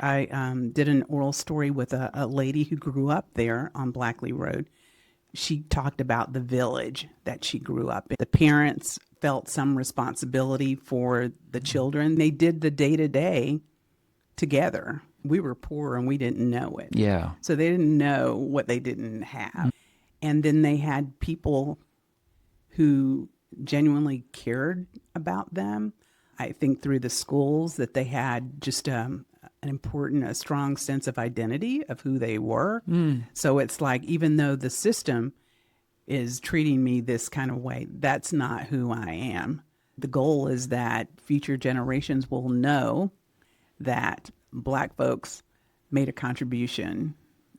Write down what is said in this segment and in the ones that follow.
I did an oral story with a lady who grew up there on Blackley Road. She talked about the village that she grew up in. The parents felt some responsibility for the children. They did the day to day together. We were poor and we didn't know it. Yeah. So they didn't know what they didn't have. And then they had people who genuinely cared about them. I think through the schools that they had just a strong sense of identity of who they were. So it's like, even though the system is treating me this kind of way, that's not who I am. The goal is that future generations will know that Black folks made a contribution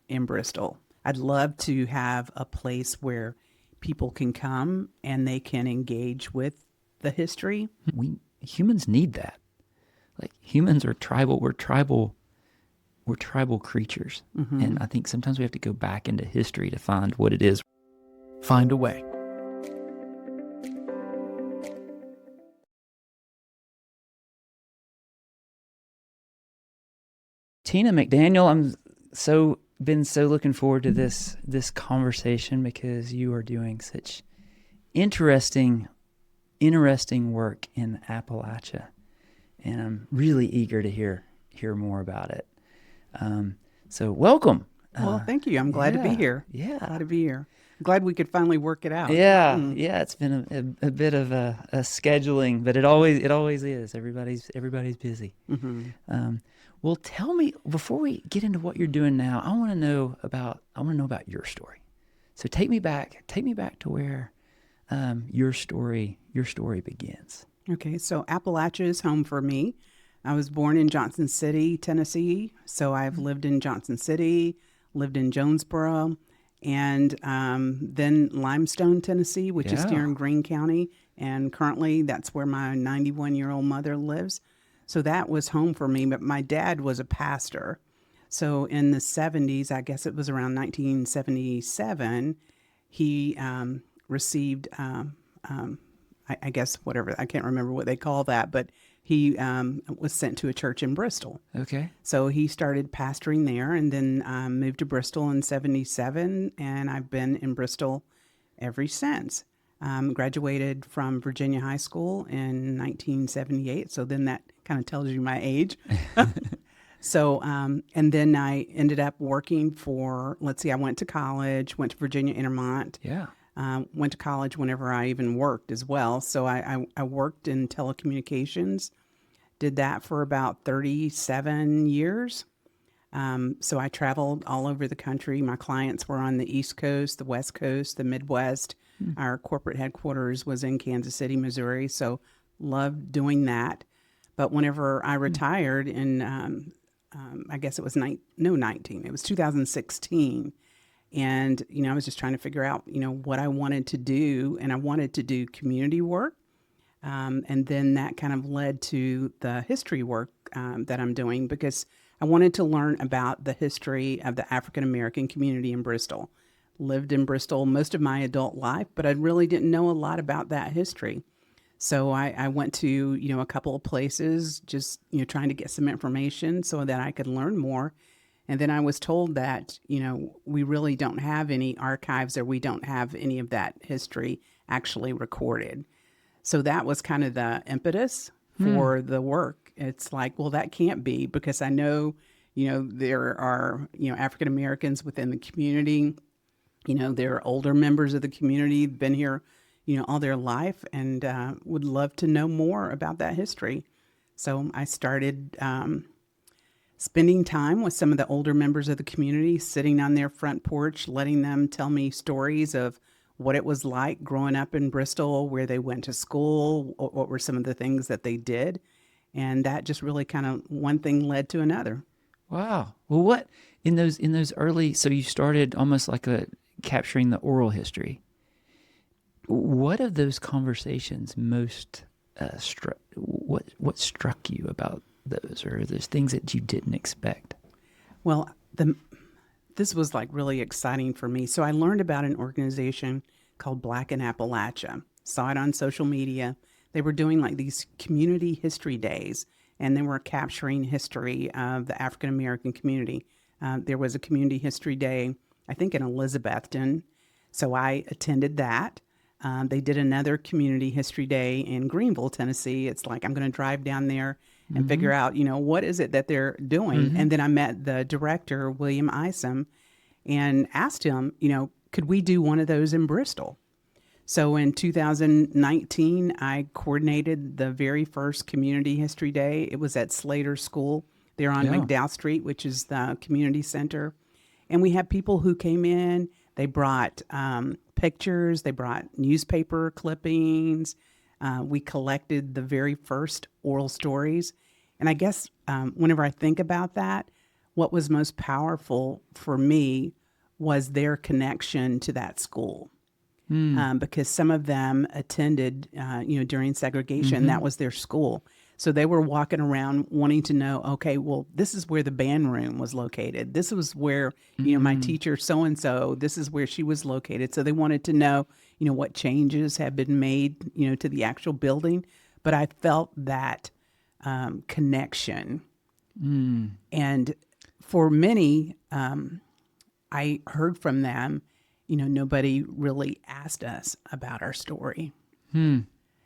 in Bristol. I'd love to have a place where people can come and they can engage with the history. Humans need that. Like, humans are tribal. We're tribal creatures. And I think sometimes we have to go back into history to find what it is. Find a way. Tina McDaniel, I'm been so looking forward to this conversation, because you are doing such interesting work in Appalachia, and I'm really eager to hear more about it. So welcome. Well, thank you. I'm glad to be here. Yeah. Glad to be here. I'm glad we could finally work it out. Yeah. It's been a bit of a scheduling, but it always is. Everybody's busy. Well, tell me, before we get into what you're doing now, I want to know about your story. So take me back to where your story begins. Okay, so Appalachia is home for me. I was born in Johnson City, Tennessee. So I've lived in Johnson City, lived in Jonesboro, and then Limestone, Tennessee, which is here in Greene County. And currently that's where my 91-year-old mother lives. So that was home for me. But my dad was a pastor. So in the 70s, I guess it was around 1977, he received, I guess, whatever, I can't remember what they call that, but he was sent to a church in Bristol. Okay. So he started pastoring there, and then moved to Bristol in 77, and I've been in Bristol ever since. Graduated from Virginia High School in 1978, so then that kind of tells you my age. So, and then I ended up working for, I went to college, went to Virginia Intermont. Yeah. Went to college whenever I even worked as well. So I worked in telecommunications, did that for about 37 years. So I traveled all over the country. My clients were on the East Coast, the West Coast, the Midwest. Our corporate headquarters was in Kansas City, Missouri. So loved doing that. But whenever I retired in, I guess it was 2016. And, I was just trying to figure out, what I wanted to do. And I wanted to do community work. And then that kind of led to the history work that I'm doing, because I wanted to learn about the history of the African-American community in Bristol. Lived in Bristol most of my adult life, but I really didn't know a lot about that history. So I went to, a couple of places, just, trying to get some information so that I could learn more. And then I was told that, we really don't have any archives, or we don't have any of that history actually recorded. So that was kind of the impetus for the work. It's like, well, that can't be, because I know, there are, African Americans within the community. There are older members of the community, been here, all their life, and would love to know more about that history. So I started spending time with some of the older members of the community, sitting on their front porch, letting them tell me stories of what it was like growing up in Bristol, where they went to school, what were some of the things that they did. And that just really kind of, one thing led to another. Wow. Well, what in those early, so you started almost like capturing the oral history. What of those conversations most what struck you about those, or those things that you didn't expect? Well, this was like really exciting for me. So I learned about an organization called Black in Appalachia. Saw it on social media. They were doing like these community history days, and they were capturing history of the African American community. There was a community history day, I think in Elizabethton, so I attended that. They did another community history day in Greenville, Tennessee. It's like I'm going to drive down there and figure out, what is it that they're doing. And then I met the director, William Isom, and asked him, could we do one of those in Bristol? So in 2019, I coordinated the very first community history day. It was at Slater School there on McDowell Street, which is the community center. And we had people who came in. They brought pictures. They brought newspaper clippings. We collected the very first oral stories. And I guess whenever I think about that, what was most powerful for me was their connection to that school. Because some of them attended, during segregation. That was their school. So they were walking around wanting to know, okay, well, this is where the band room was located. This was where, my teacher so-and-so, this is where she was located. So they wanted to know, what changes had been made, to the actual building. But I felt that connection. And for many, I heard from them, nobody really asked us about our story.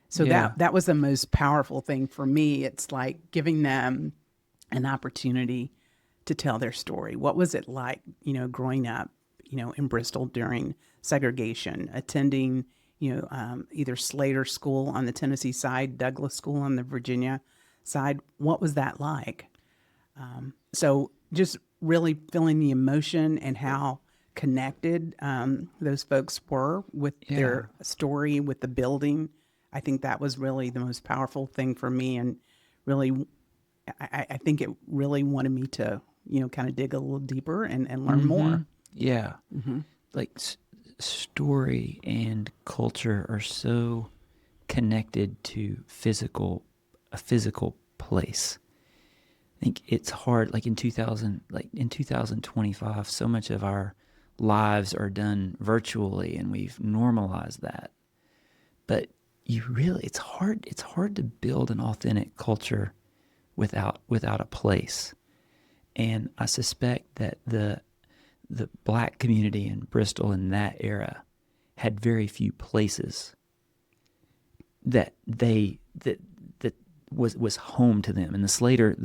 So that was the most powerful thing for me. It's like giving them an opportunity to tell their story. What was it like, growing up, in Bristol during segregation, attending, either Slater School on the Tennessee side, Douglas School on the Virginia side? What was that like? So just really feeling the emotion and how connected those folks were with their story, with the building. I think that was really the most powerful thing for me, and really, I think it really wanted me to, kind of dig a little deeper and learn more. Yeah, like story and culture are so connected to a physical place. I think it's hard. Like in 2025, so much of our lives are done virtually, and we've normalized that. But it's hard to build an authentic culture without a place. And I suspect that the Black community in Bristol in that era had very few places that was home to them. And the Slater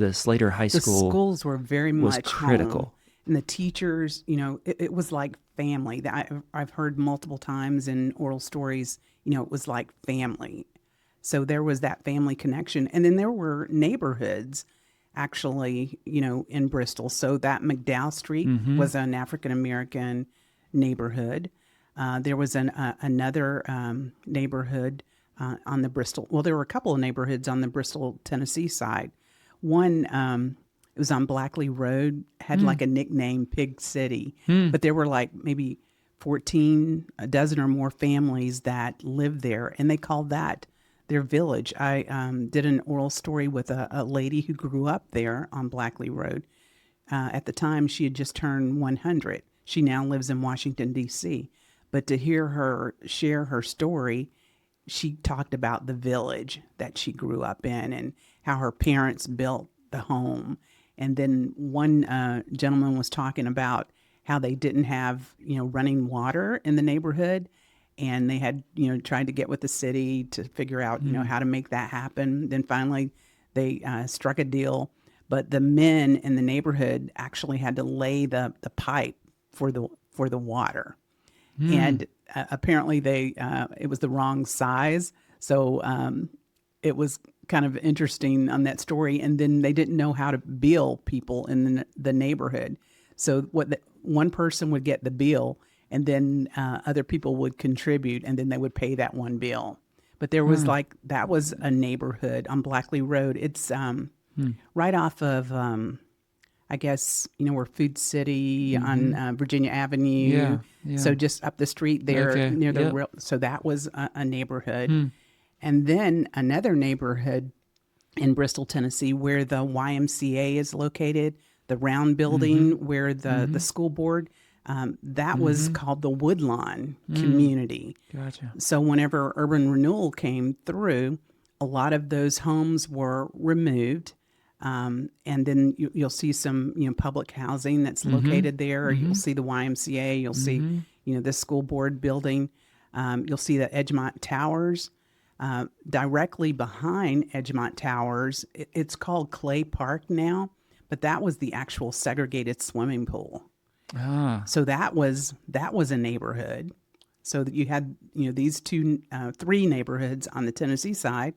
High School, the schools were very much was critical. Home. And the teachers, it was like family. That I've heard multiple times in oral stories, it was like family. So there was that family connection. And then there were neighborhoods actually, in Bristol. So that McDowell Street was an African-American neighborhood. There was another neighborhood on the Bristol. Well, there were a couple of neighborhoods on the Bristol, Tennessee side. One, it was on Blackley Road, had like a nickname, Pig City. But there were like maybe 14, a dozen or more families that lived there, and they called that their village. I did an oral story with a lady who grew up there on Blackley Road. At the time, she had just turned 100. She now lives in Washington, D.C. But to hear her share her story, she talked about the village that she grew up in and how her parents built the home. And then one gentleman was talking about how they didn't have, running water in the neighborhood. And they had, tried to get with the city to figure out, how to make that happen. Then finally they struck a deal. But the men in the neighborhood actually had to lay the pipe for the water. And apparently it was the wrong size. So it was kind of interesting on that story. And then they didn't know how to bill people in the neighborhood. So one person would get the bill, and then other people would contribute, and then they would pay that one bill. But there was that was a neighborhood on Blackley Road. It's right off of, I guess, where Food City on Virginia Avenue. Yeah. So just up the street there near the so that was a neighborhood. And then another neighborhood in Bristol, Tennessee, where the YMCA is located, the round building where the school board, that was called the Woodlawn community. Gotcha. So whenever urban renewal came through, a lot of those homes were removed. And then you'll see some, public housing that's located there. Or you'll see the YMCA. You'll see, this school board building. You'll see the Edgemont Towers. Directly behind Edgemont Towers, it's called Clay Park now, but that was the actual segregated swimming pool. So that was a neighborhood. So that you had, these three neighborhoods on the Tennessee side.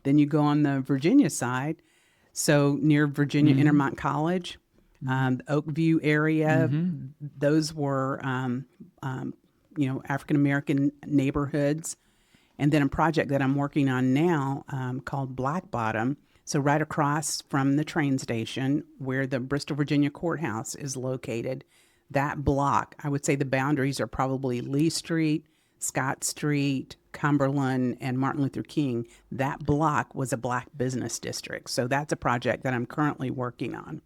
Then you go on the Virginia side. So near Virginia Intermont College, the Oakview area, those were, African American neighborhoods. And then a project that I'm working on now called Black Bottom. So right across from the train station where the Bristol, Virginia courthouse is located, that block, I would say the boundaries are probably Lee Street, Scott Street, Cumberland, and Martin Luther King. That block was a Black business district. So that's a project that I'm currently working on.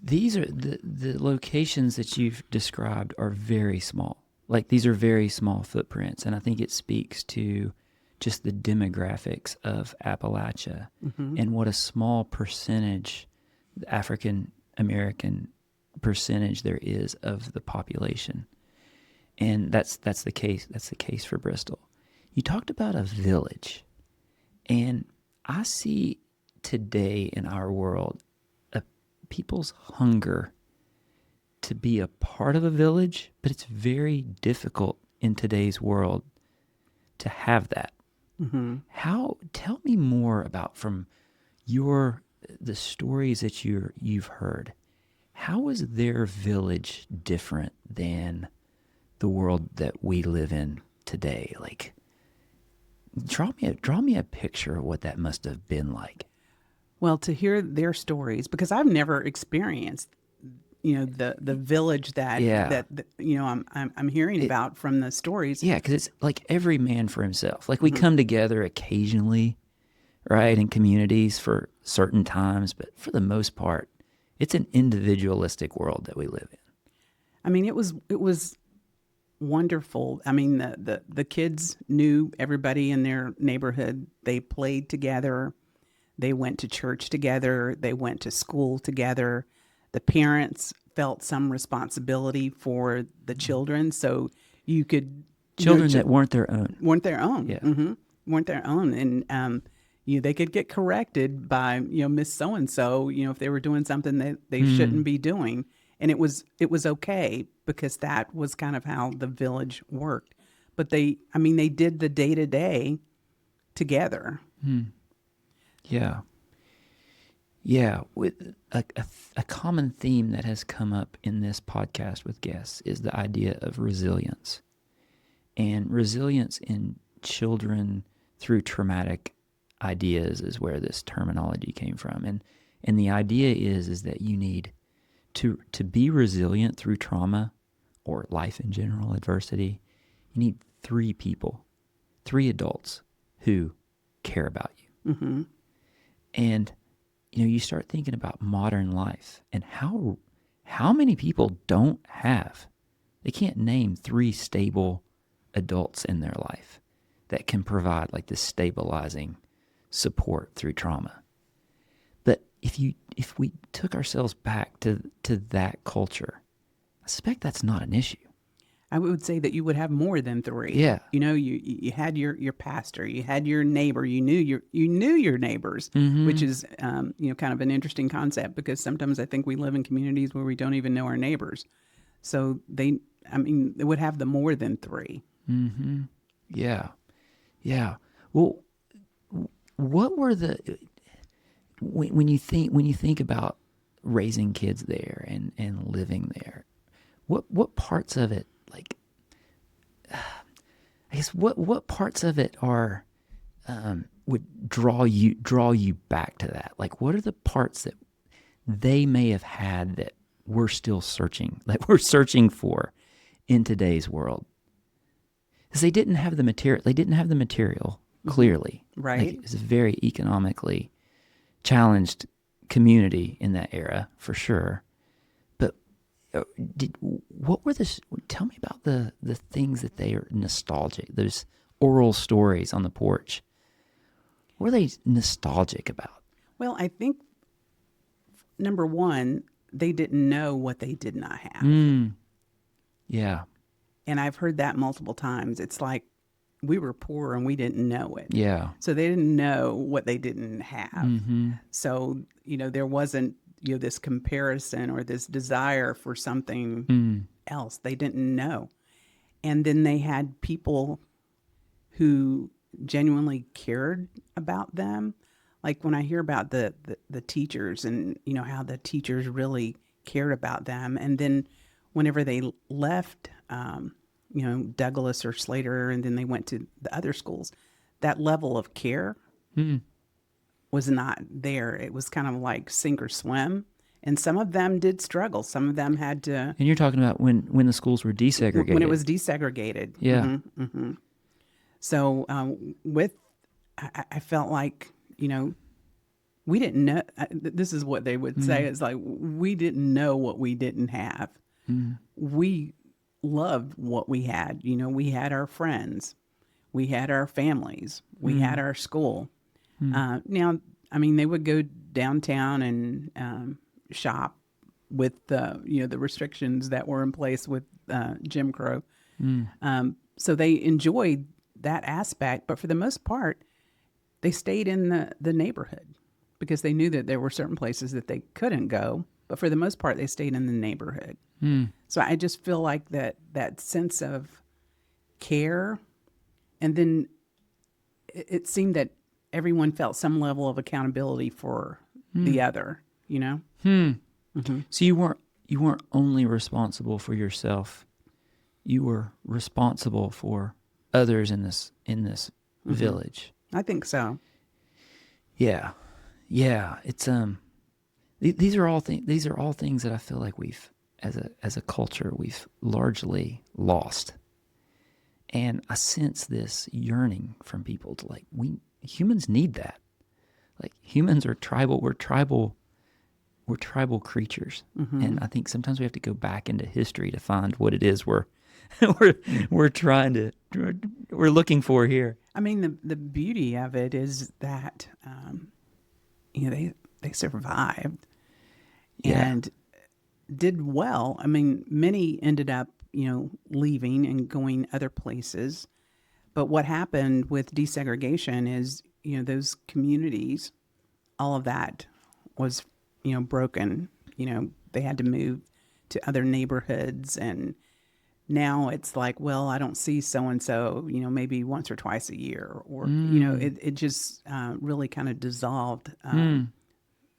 These are the locations that you've described are very small. Like these are very small footprints. And I think it speaks to just the demographics of Appalachia and what a small percentage, the African American percentage there is of the population. And that's the case. That's the case for Bristol. You talked about a village, and I see today in our world people's hunger to be a part of a village, but it's very difficult in today's world to have that. Tell me more about from the stories that you've heard. How is their village different than the world that we live in today? Like, draw me a picture of what that must have been like. Well, to hear their stories, because I've never experienced, the village that I'm hearing about from the stories. Yeah, because it's like every man for himself. Like we come together occasionally, right, in communities for certain times, but for the most part, it's an individualistic world that we live in. I mean, it was wonderful. I mean, the kids knew everybody in their neighborhood. They played together. They went to church together. They went to school together. The parents felt some responsibility for the children, so you could children that weren't their own, weren't their own, and they could get corrected by Miss So and So, if they were doing something that they shouldn't be doing, and it was okay because that was kind of how the village worked. But they did the day to day together. Yeah. Yeah, with a common theme that has come up in this podcast with guests is the idea of resilience. And resilience in children through traumatic ideas is where this terminology came from. And the idea is that you need to be resilient through trauma or life in general, adversity. You need 3 people, 3 adults who care about you. And you start thinking about modern life and how many people they can't name 3 stable adults in their life that can provide like this stabilizing support through trauma. But if we took ourselves back to that culture, I suspect that's not an issue. I would say that you would have more than 3. Yeah. You had your pastor, you had your neighbor, you knew your neighbors, which is kind of an interesting concept because sometimes I think we live in communities where we don't even know our neighbors. So they would have the more than 3. Yeah. Yeah. Well, what were when you think about raising kids there and living there, what parts of it, like, I guess what parts of it are would draw you back to that? Like, what are the parts that they may have had that we're still searching for in today's world? Because they didn't have the material. Clearly, right? Like, it's a very economically challenged community in that era, for sure. But tell me about the things that they are nostalgic. Those oral stories on the porch. What are they nostalgic about? Well, I think number one, they didn't know what they did not have. Yeah. And I've heard that multiple times. It's like we were poor and we didn't know it. Yeah. So they didn't know what they didn't have. Mm-hmm. So, there wasn't, this comparison or this desire for something else. They didn't know. And then they had people who genuinely cared about them. Like when I hear about the teachers and, how the teachers really cared about them. And then whenever they left, Douglas or Slater, and then they went to the other schools, that level of care was not there. It was kind of like sink or swim. And some of them did struggle. Some of them had to. And you're talking about when the schools were desegregated. When it was desegregated. Yeah. Mm-hmm, mm-hmm. So I felt like, we didn't know. This is what they would say. It's like, we didn't know what we didn't have. We loved what we had. We had our friends. We had our families. We had our school. Now, they would go downtown and shop with the restrictions that were in place with Jim Crow. So they enjoyed that aspect, but for the most part, they stayed in the neighborhood because they knew that there were certain places that they couldn't go. But for the most part, they stayed in the neighborhood. So I just feel like that sense of care, and then it seemed that everyone felt some level of accountability for the other. So you weren't only responsible for yourself; you were responsible for others in this village. I think so. Yeah. It's these are all things that I feel like we've as a culture we've largely lost, and I sense this yearning from people to humans need that. Like humans are tribal. We're tribal creatures, and I think sometimes we have to go back into history to find what it is we're looking for here. I mean, the beauty of it is that they survived and did well. I mean, many ended up leaving and going other places. But what happened with desegregation is those communities, all of that was broken. They had to move to other neighborhoods, and now it's like, well, I don't see so-and-so, maybe once or twice a year, or, it just really kind of dissolved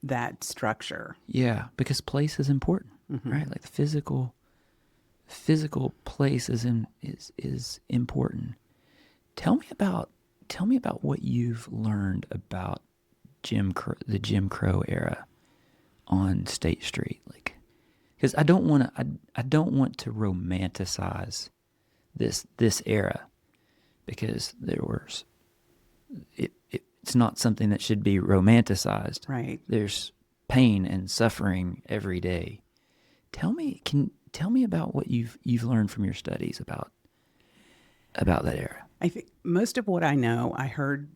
that structure. Yeah, because place is important, right? Like the physical place is important. Tell me about what you've learned about the Jim Crow era on State Street, because I don't want to romanticize this era, because it's not something that should be romanticized. Right. There's pain and suffering every day. Tell me about what you've learned from your studies about that era. I think most of what I know, I heard,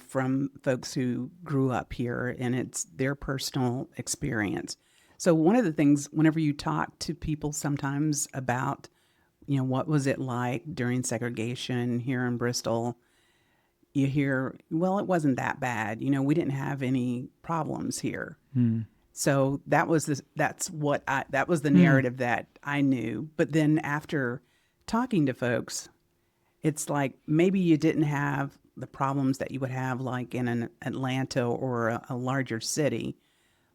from folks who grew up here, and it's their personal experience. So one of the things, whenever you talk to people sometimes about, what was it like during segregation here in Bristol, you hear, well, it wasn't that bad. We didn't have any problems here. So that was the narrative that I knew. But then after talking to folks, it's like maybe you didn't have the problems that you would have like in an Atlanta or a larger city,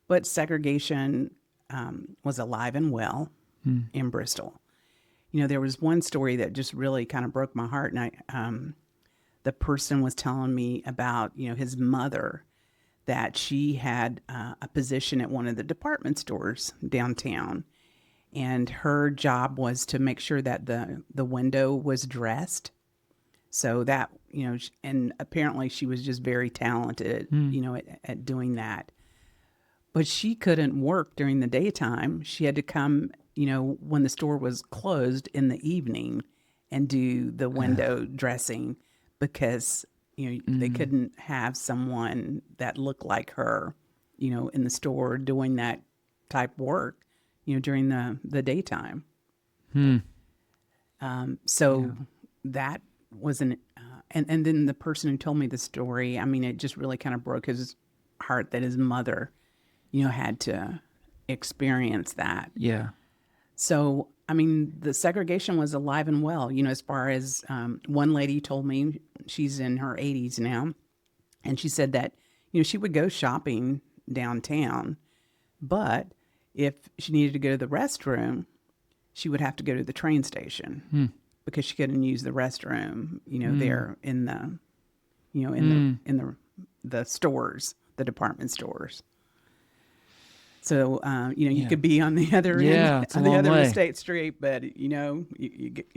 but segregation was alive and well in Bristol. There was one story that just really kind of broke my heart, and the person was telling me about his mother, that she had a position at one of the department stores downtown, and her job was to make sure that the window was dressed. So that, and apparently she was just very talented, at doing that. But she couldn't work during the daytime. She had to come, when the store was closed in the evening and do the window dressing, because, they couldn't have someone that looked like her, in the store doing that type work, during the daytime. Hmm. So that was and then the person who told me the story, I mean, it just really kind of broke his heart that his mother, had to experience that. Yeah. So, I mean, the segregation was alive and well, as far as one lady told me, she's in her 80s now, and she said that, she would go shopping downtown, but if she needed to go to the restroom, she would have to go to the train station because she couldn't use the restroom, there in the, in the stores, the department stores. So, you could be on the other end, it's a on the long other way. State Street, but you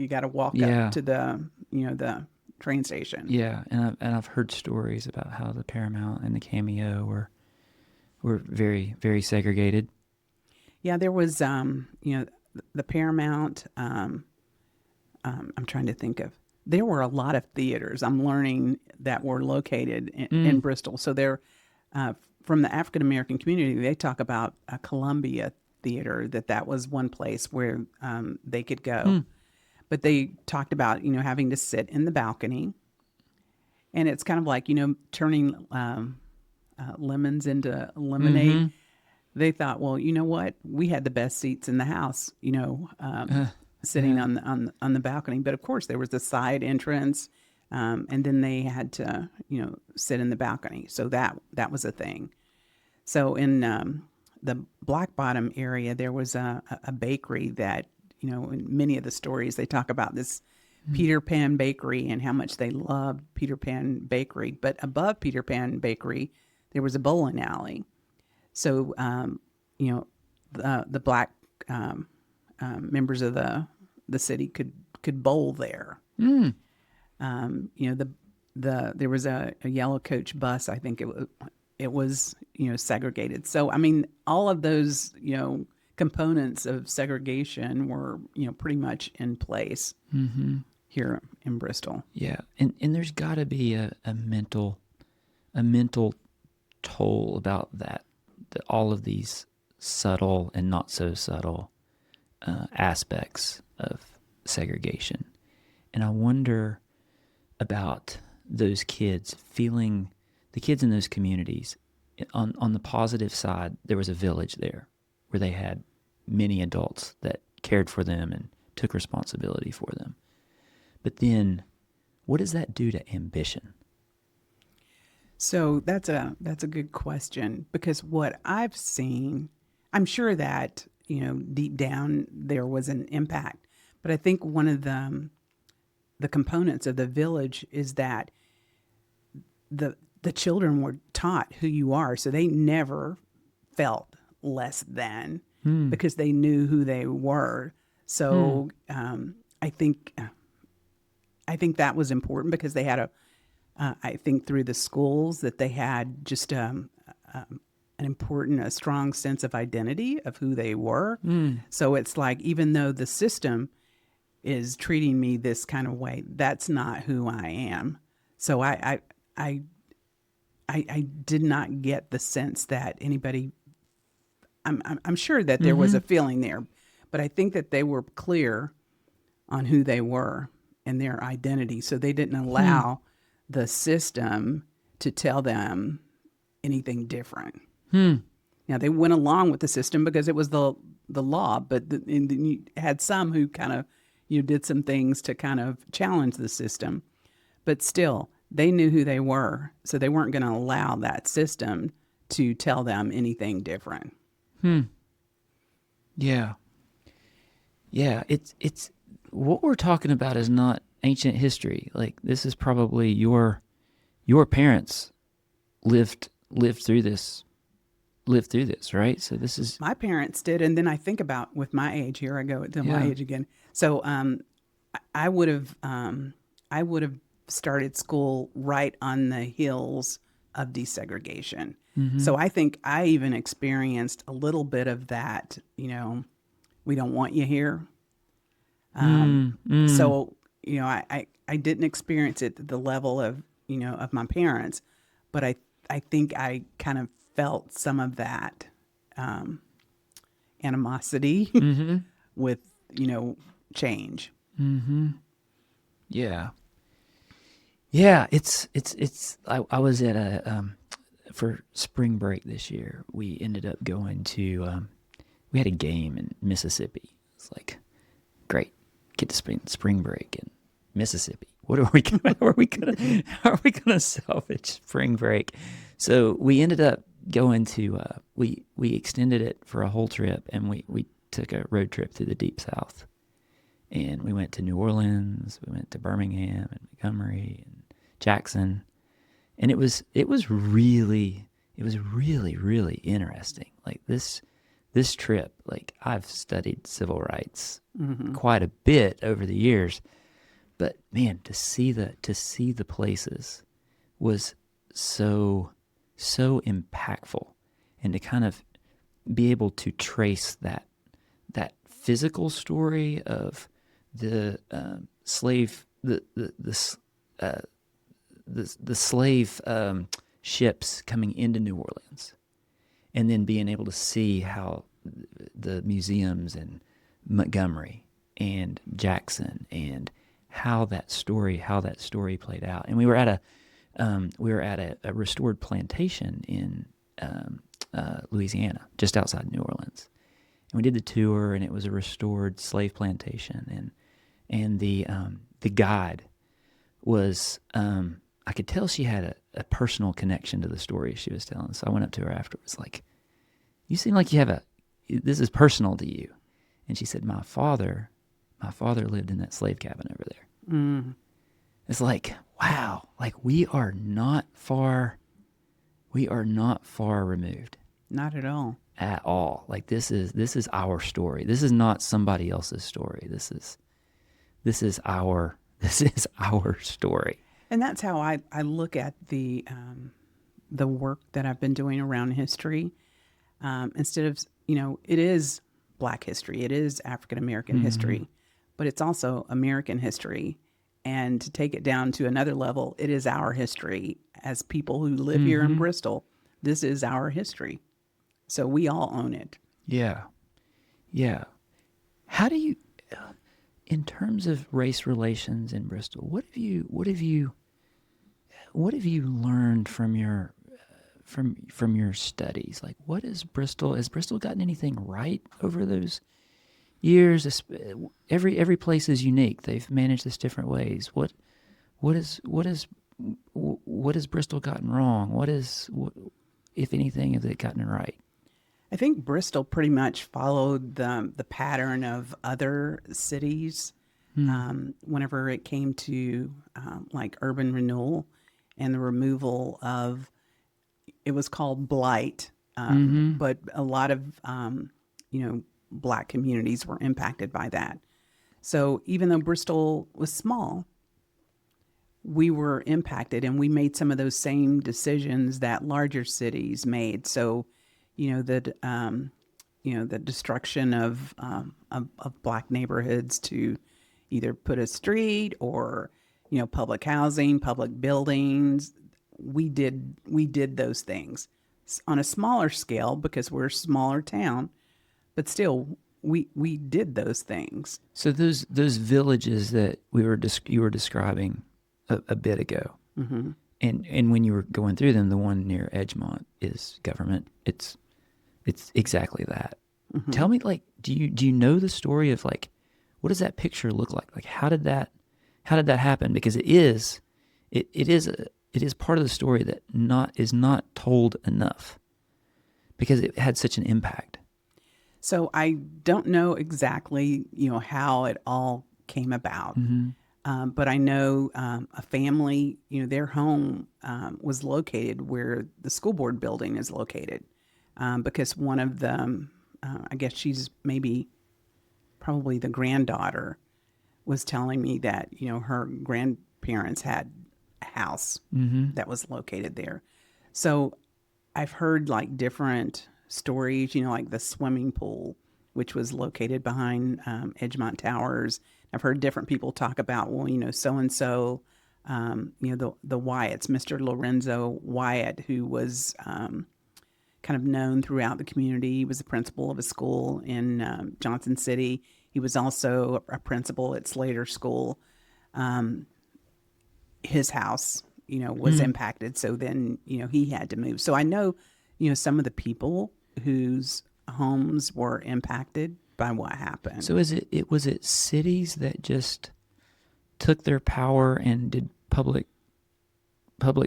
got to walk up to the train station. Yeah, and I've heard stories about how the Paramount and the Cameo were very, very segregated. Yeah, there was the Paramount. I'm trying to think of. There were a lot of theaters I'm learning that were located in Bristol. So they're from the African American community. They talk about a Columbia Theater, that was one place where they could go. But they talked about having to sit in the balcony, and it's kind of like turning lemons into lemonade. They thought, well, you know what? We had the best seats in the house, sitting on the balcony. But of course, there was the side entrance, and then they had to, sit in the balcony. So that was a thing. So in the Black Bottom area, there was a bakery that, in many of the stories, they talk about this Peter Pan Bakery and how much they loved Peter Pan Bakery. But above Peter Pan Bakery, there was a bowling alley. So, the black members of the city could bowl there. There was a yellow coach bus. I think it was segregated. So, I mean, all of those components of segregation were pretty much in place here in Bristol. Yeah, and there's got to be a mental toll about that all of these subtle and not so subtle aspects of segregation. And I wonder about those kids feeling, the kids in those communities. On the positive side, there was a village there where they had many adults that cared for them and took responsibility for them. But then, what does that do to ambition? So that's a good question, because what I've seen, I'm sure that deep down there was an impact, but I think one of the components of the village is that the children were taught who you are, so they never felt less than because they knew who they were. So I think that was important because they had I think through the schools that they had just a strong sense of identity of who they were. So it's like, even though the system is treating me this kind of way, that's not who I am. So I did not get the sense that anybody. I'm sure that there was a feeling there, but I think that they were clear on who they were and their identity. So they didn't allow the system to tell them anything different. Now, they went along with the system because it was the law, but and then you had some who kind of did some things to kind of challenge the system. But still, they knew who they were, so they weren't going to allow that system to tell them anything different. Yeah. It's what we're talking about is not ancient history. Like, this is probably your parents lived through this, right? So this is my parents did, and then I think about with my age. Here I go to my age again. So I would have started school right on the heels of desegregation. So I think I even experienced a little bit of that. We don't want you here. So I didn't experience it at the level of of my parents, but I think I kind of felt some of that animosity Mm-hmm. with, change. Mm-hmm. Yeah. Yeah. I was at for spring break this year, we ended up going to, we had a game in Mississippi. It's like, great, get to spring break in Mississippi. What are we gonna, how are we gonna salvage spring break? So we ended up going to, we extended it for a whole trip, and we took a road trip through the Deep South. And we went to New Orleans, we went to Birmingham and Montgomery and Jackson. And it was really really interesting. Like this trip, like I've studied civil rights quite a bit over the years, but man, to see the places was so impactful, and to kind of be able to trace that physical story of the slave the slave ships coming into New Orleans, and then being able to see how the museums in Montgomery and Jackson, and how that story played out. And we were at a restored plantation in Louisiana, just outside New Orleans. And we did the tour, and it was a restored slave plantation, and the guide was, I could tell she had a personal connection to the story she was telling. So I went up to her afterwards, like, you seem like you have this is personal to you. And she said, my father lived in that slave cabin over there. Mm. It's like, wow, like we are not far removed. Not at all. At all. Like this is our story. This is not somebody else's story. This is our story. And that's how I look at the work that I've been doing around history. Instead of, it is Black history, it is African American history, but it's also American history. And to take it down to another level, it is our history as people who live here in Bristol. This is our history. So we all own it. Yeah. Yeah. How do you, in terms of race relations in Bristol, what have you learned from your studies? Like, has Bristol gotten anything right over those years? Every place is unique. They've managed this different ways. What has Bristol gotten wrong? What, if anything, have they gotten right? I think Bristol pretty much followed the pattern of other cities whenever it came to like urban renewal and the removal of, it was called blight, but a lot of, Black communities were impacted by that. So even though Bristol was small, we were impacted, and we made some of those same decisions that larger cities made. So, the destruction of Black neighborhoods to either put a street or, public housing, public buildings. We did those things on a smaller scale because we're a smaller town, but still we did those things. So those villages that you were describing a bit ago, and when you were going through them, the one near Edgemont is government. It's exactly that. Tell me, like, do you know the story of, like, what does that picture look like? Like, how did that happen? Because it is part of the story that is not told enough, because it had such an impact. So I don't know exactly, how it all came about. But I know a family, their home was located where the school board building is located, because one of them, I guess she's probably the granddaughter, was telling me that, her grandparents had a house that was located there. So I've heard like different stories, like the swimming pool, which was located behind Edgemont Towers. I've heard different people talk about, well, so-and-so, the Wyatts, Mr. Lorenzo Wyatt, who was, kind of known throughout the community. He was the principal of a school in Johnson City. He was also a principal at Slater School. His house, was impacted. So then, he had to move. So I know, some of the people whose homes were impacted by what happened. So was it cities that just took their power and did public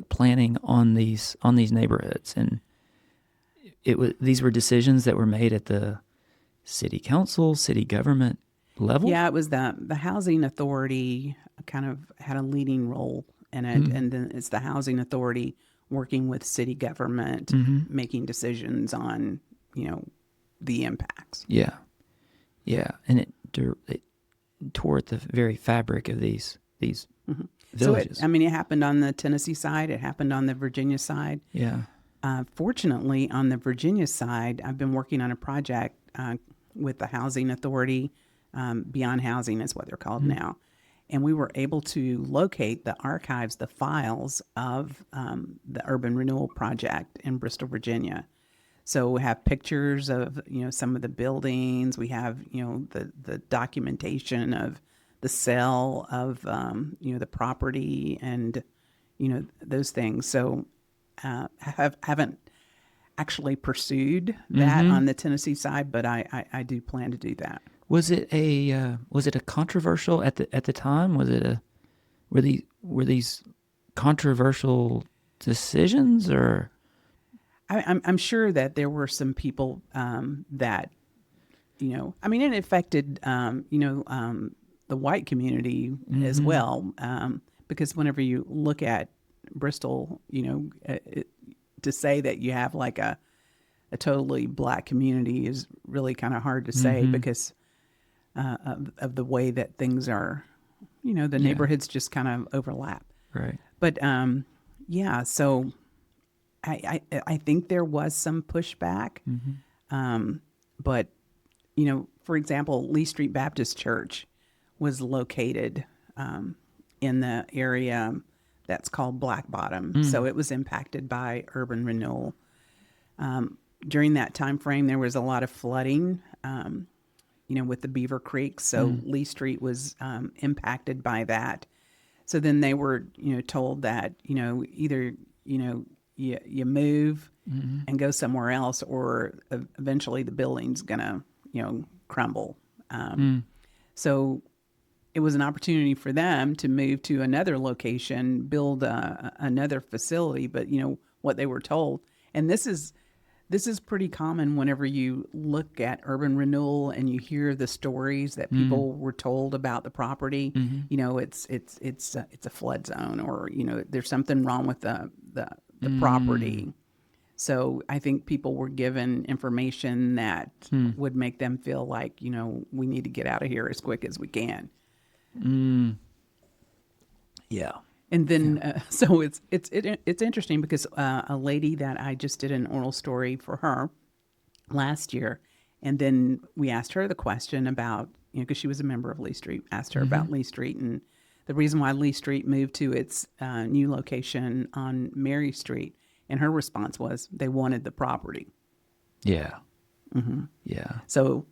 planning on these neighborhoods, and these were decisions that were made at the city council, city government level? Yeah, it was the housing authority kind of had a leading role in it, and then it's the housing authority working with city government, making decisions on, the impacts. Yeah, and it tore at the very fabric of these villages. So it happened on the Tennessee side. It happened on the Virginia side. Yeah. Fortunately, on the Virginia side, I've been working on a project with the housing authority. Beyond Housing is what they're called now. And we were able to locate the archives, the files of the Urban Renewal Project in Bristol, Virginia. So we have pictures of, some of the buildings. We have, the documentation of the sale of, the property and, those things. So haven't actually pursued that on the Tennessee side, but I do plan to do that. Was it a controversial at the time? Were these controversial decisions, or? I'm sure that there were some people that, it affected, the white community as well, because whenever you look at Bristol, to say that you have like a totally black community is really kind of hard to say because of the way that things are, the neighborhoods just kind of overlap. Right. But so I think there was some pushback. But, for example, Lee Street Baptist Church was located in the area that's called Black Bottom. So it was impacted by urban renewal. During that time frame, there was a lot of flooding, with the Beaver Creek. So Lee Street was impacted by that. So then they were, told that, either, you move and go somewhere else, or eventually the building's going to, crumble. So it was an opportunity for them to move to another location, build another facility. But, what they were told, and this is pretty common whenever you look at urban renewal and you hear the stories that people were told about the property. It's a flood zone, or there's something wrong with the property. So I think people were given information that would make them feel like we need to get out of here as quick as we can. Yeah. And then, so it's interesting because a lady that I just did an oral story for her last year, and then we asked her the question about, because she was a member of Lee Street, asked her about Lee Street and the reason why Lee Street moved to its new location on Mary Street, and her response was they wanted the property. Yeah. Yeah. So.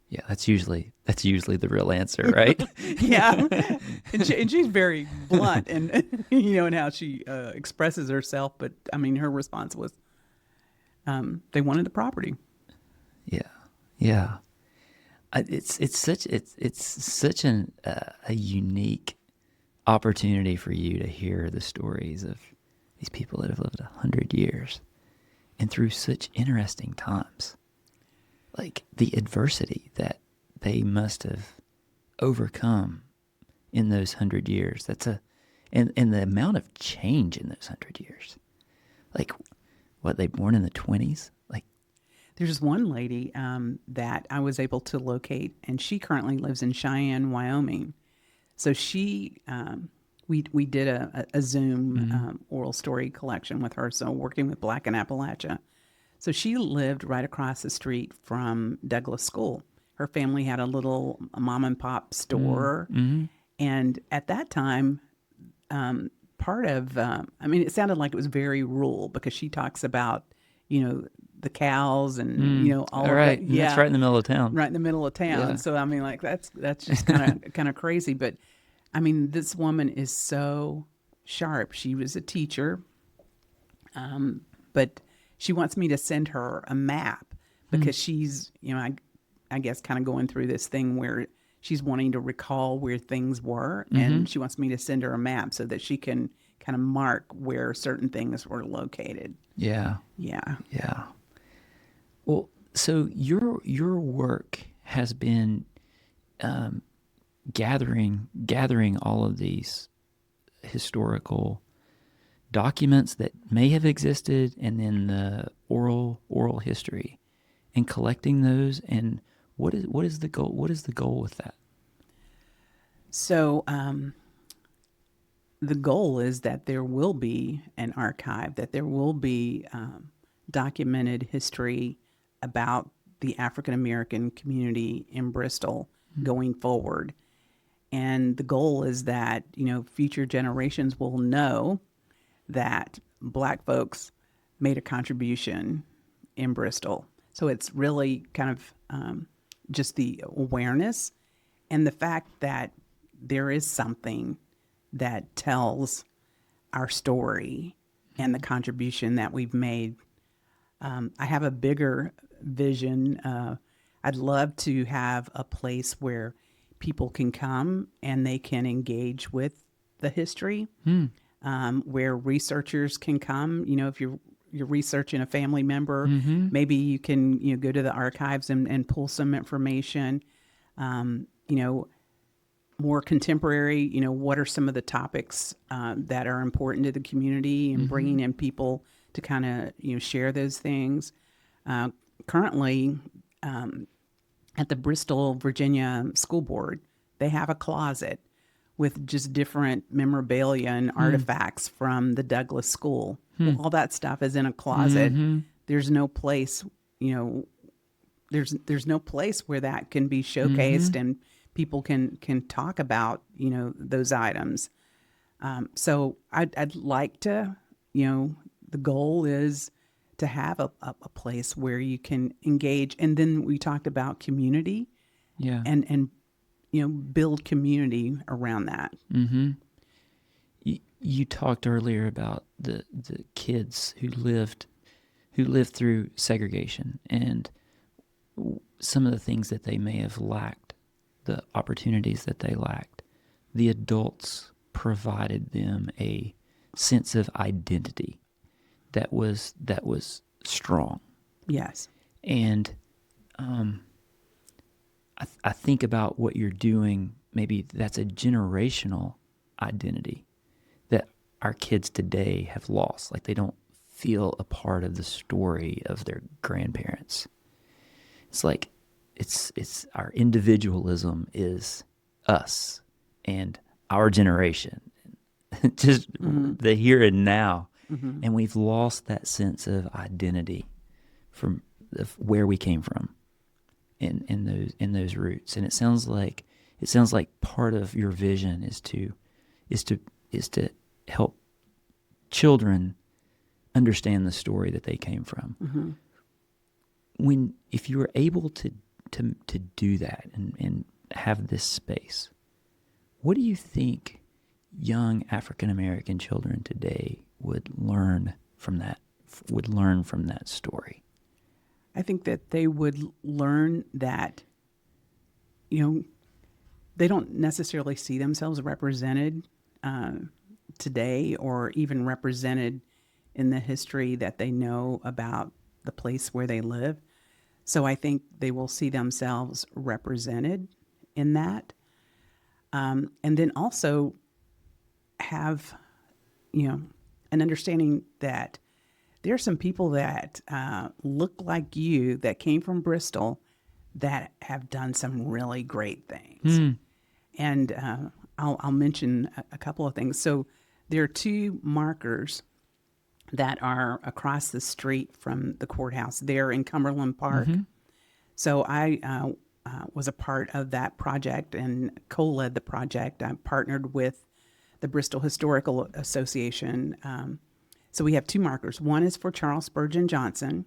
Yeah, that's usually the real answer, right? Yeah, and she's very blunt, and and how she expresses herself. But her response was, they wanted the property. Yeah. It's such a unique opportunity for you to hear the stories of these people that have lived 100 years and through such interesting times. Like the adversity that they must have overcome in those 100 years. And the amount of change in those 100 years. Like, what, they born in the 20s? Like, there's one lady that I was able to locate, and she currently lives in Cheyenne, Wyoming. So she, we did a Zoom oral story collection with her. So working with Black in Appalachia. So she lived right across the street from Douglas School. Her family had a little mom and pop store. And at that time, part of, it sounded like it was very rural because she talks about, the cows and, all All of right. that. And that's Yeah. right in the middle of town. Right in the middle of town. Yeah. So, I mean, like, that's just kind of crazy. But I mean, this woman is so sharp. She was a teacher, but she wants me to send her a map because she's, I guess, kind of going through this thing where she's wanting to recall where things were. And she wants me to send her a map so that she can kind of mark where certain things were located. Yeah. Yeah. Yeah. Well, so your work has been gathering all of these historical documents that may have existed, and then the oral history, and collecting those. And what is the goal? What is the goal with that? So the goal is that there will be an archive, that there will be documented history about the African American community in Bristol going forward. And the goal is that, future generations will know that Black folks made a contribution in Bristol. So it's really kind of just the awareness and the fact that there is something that tells our story and the contribution that we've made. I have a bigger vision. I'd love to have a place where people can come and they can engage with the history, where researchers can come. If you're researching a family member, maybe you can go to the archives and pull some information. More contemporary, what are some of the topics that are important to the community, and bringing in people to kind of share those things. Currently, at the Bristol, Virginia School Board, they have a closet with just different memorabilia and artifacts from the Douglas School. Well, all that stuff is in a closet. There's no place, there's no place where that can be showcased and people can talk about, those items. So I'd like to, the goal is to have a place where you can engage. And then we talked about community, and build community around that. You talked earlier about the kids who lived through segregation and some of the things that they may have lacked, the opportunities that they lacked. The adults provided them a sense of identity that was strong. Yes. And I think about what you're doing. Maybe that's a generational identity that our kids today have lost. Like, they don't feel a part of the story of their grandparents. It's like it's our individualism is us and our generation, just the here and now. And we've lost that sense of identity from where we came from in those roots. And it sounds like part of your vision is to help children understand the story that they came from. If you were able to do that and have this space, what do you think young African American children today would learn from that story? I think that they would learn that, they don't necessarily see themselves represented today, or even represented in the history that they know about the place where they live. So I think they will see themselves represented in that. And then also have, an understanding that there are some people that look like you that came from Bristol that have done some really great things. And I'll mention a couple of things. So there are two markers that are across the street from the courthouse there in Cumberland Park. So I was a part of that project and co-led the project. I partnered with the Bristol Historical Association, So we have two markers. One is for Charles Spurgeon Johnson.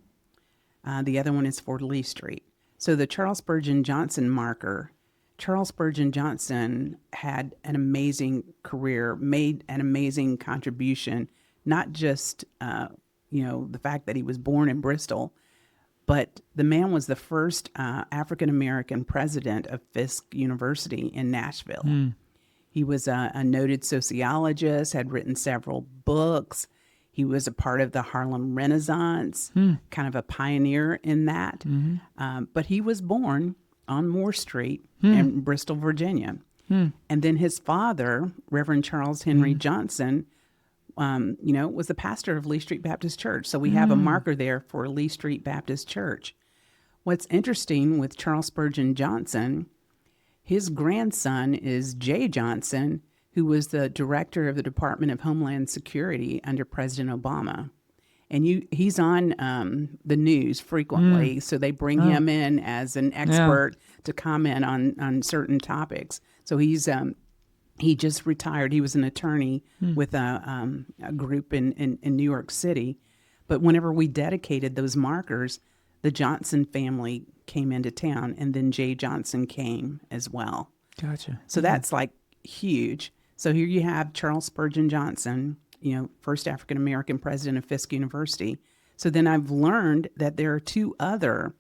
The other one is for Lee Street. So the Charles Spurgeon Johnson marker, Charles Spurgeon Johnson had an amazing career, made an amazing contribution, not just, the fact that he was born in Bristol, but the man was the first African-American president of Fisk University in Nashville. He was a noted sociologist, had written several books. He was a part of the Harlem Renaissance, kind of a pioneer in that. But he was born on Moore Street in Bristol, Virginia. And then his father, Reverend Charles Henry Johnson, was the pastor of Lee Street Baptist Church. So we have a marker there for Lee Street Baptist Church. What's interesting with Charles Spurgeon Johnson, his grandson is Jay Johnson, who was the director of the Department of Homeland Security under President Obama. And he's on the news frequently, so they bring him in as an expert to comment on certain topics. So he just retired. He was an attorney with a group in New York City. But whenever we dedicated those markers, the Johnson family came into town, and then Jay Johnson came as well. Gotcha. So that's like huge. So here you have Charles Spurgeon Johnson, first African-American president of Fisk University. So then I've learned that there are two other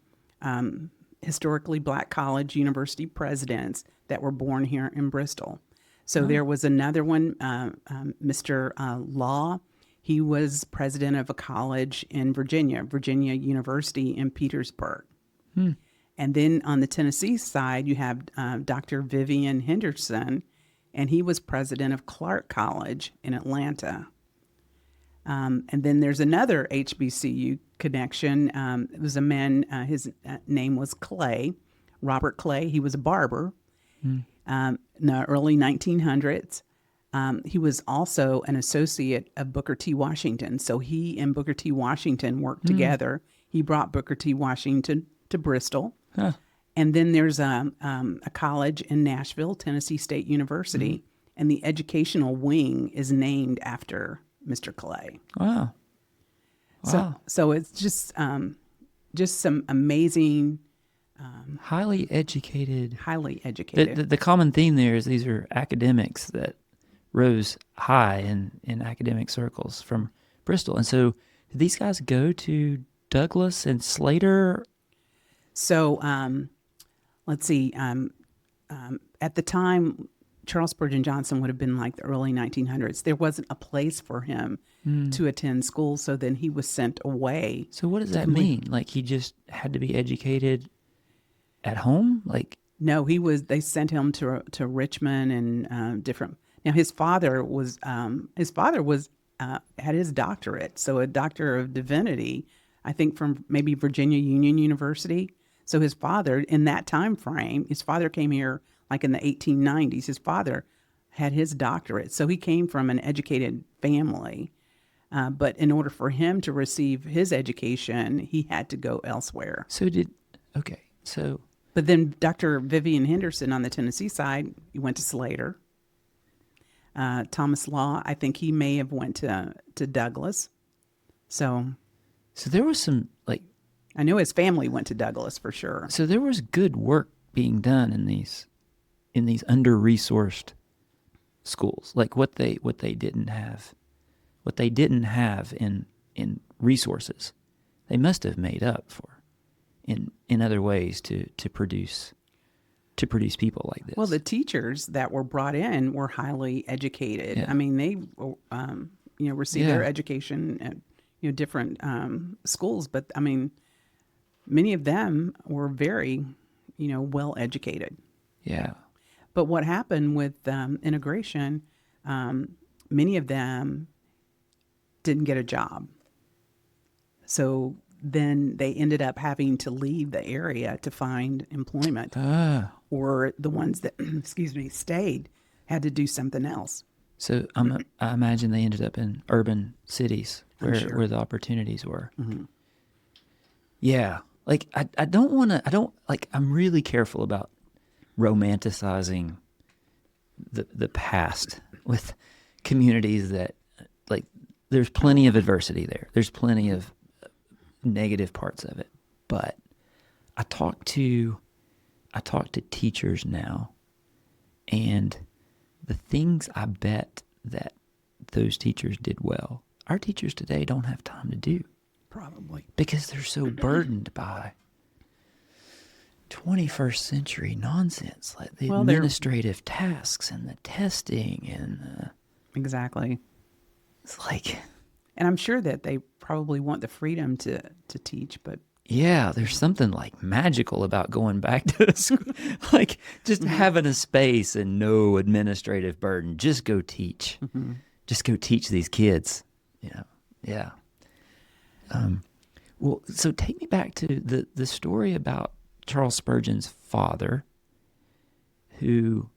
historically black college university presidents that were born here in Bristol. So there was another one, Mr. Law. He was president of a college in Virginia University in Petersburg. And then on the Tennessee side, you have Dr. Vivian Henderson, and he was president of Clark College in Atlanta. And then there's another HBCU connection. It was a man, his name was Clay, Robert Clay. He was a barber in the early 1900s. He was also an associate of Booker T. Washington. So he and Booker T. Washington worked together. He brought Booker T. Washington to Bristol. And then there's a college in Nashville, Tennessee State University, and the educational wing is named after Mr. Clay. Wow. So it's just some amazing, highly educated. The common theme there is these are academics that rose high in academic circles from Bristol. And so did these guys go to Douglas and Slater? So let's see. At the time, Charles Spurgeon Johnson would have been like the early 1900s. There wasn't a place for him to attend school, so then he was sent away. So what does that mean? Like he just had to be educated at home? Like no, they sent him to Richmond and different. Now his father had his doctorate, so a doctor of divinity, I think from maybe Virginia Union University. So his father, in that time frame, his father came here like in the 1890s. His father had his doctorate, so he came from an educated family. But in order for him to receive his education, he had to go elsewhere. But then Dr. Vivian Henderson on the Tennessee side, he went to Slater. Thomas Law, I think he may have went to Douglas. So there was some I know his family went to Douglas for sure. So there was good work being done in these under-resourced schools, like what they didn't have in resources. They must have made up for in other ways to produce people like this. Well, the teachers that were brought in were highly educated. Yeah. I mean, they received their education at different schools, but I mean, many of them were very, well educated. Yeah. But what happened with integration, many of them didn't get a job. So then they ended up having to leave the area to find employment. Or the ones that, stayed had to do something else. So I imagine they ended up in urban cities where the opportunities were. Mm-hmm. Yeah. I'm really careful about romanticizing the past with communities that there's plenty of adversity there. There's plenty of negative parts of it. But I talk to teachers now, and the things I bet that those teachers did well, our teachers today don't have time to do. Probably. Because they're so burdened by 21st century nonsense, like the administrative tasks and the testing and exactly. It's like, and I'm sure that they probably want the freedom to teach, but yeah, there's something like magical about going back to school, like just having a space and no administrative burden. Just go teach. Just go teach these kids. Yeah. Well, so take me back to the story about Charles Spurgeon's father, who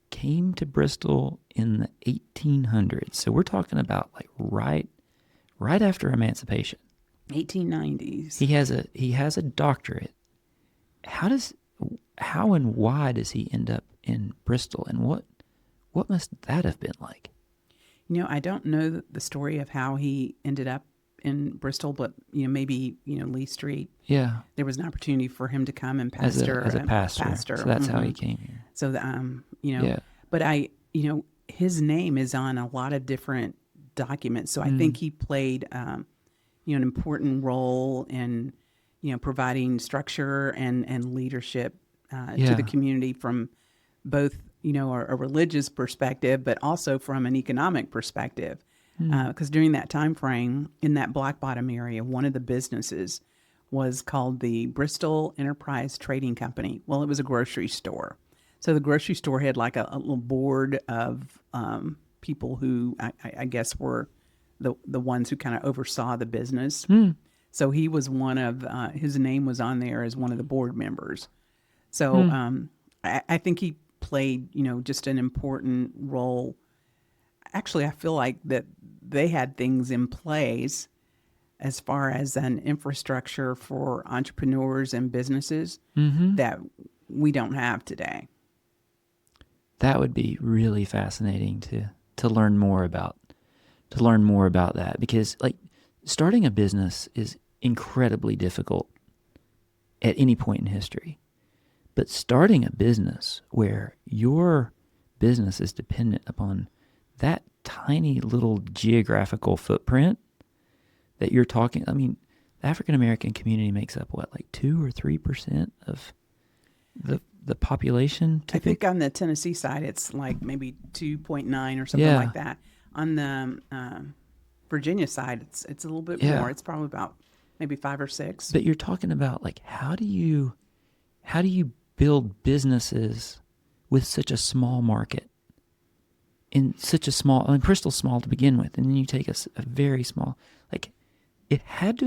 came to Bristol in the 1800s. So we're talking about like right after emancipation. 1890s. He has a doctorate. How and why does he end up in Bristol, and what must that have been like? I don't know the story of how he ended up in Bristol, but maybe Lee Street. Yeah, there was an opportunity for him to come and pastor as a pastor. So that's how he came here. So but his name is on a lot of different documents. So I think he played an important role in providing structure and leadership to the community from both a religious perspective, but also from an economic perspective. Because during that time frame, in that Black Bottom area, one of the businesses was called the Bristol Enterprise Trading Company. Well, it was a grocery store. So the grocery store had like a little board of people who I guess were the ones who kind of oversaw the business. So he was one of, his name was on there as one of the board members. So I think he played, just an important role. Actually, I feel like that they had things in place as far as an infrastructure for entrepreneurs and businesses that we don't have today. That would be really fascinating to learn more about. To learn more about that, because like starting a business is incredibly difficult at any point in history. But starting a business where your business is dependent upon that tiny little geographical footprint that you're talking, I mean, the African American community makes up what, like 2 or 3% of the population? I think on the Tennessee side, it's like maybe 2.9 or something like that. On the Virginia side, it's a little bit more. It's probably about maybe 5 or 6. But you're talking about like how do you build businesses with such a small market? In such a small, Bristol's small to begin with, and then you take a very small, like it would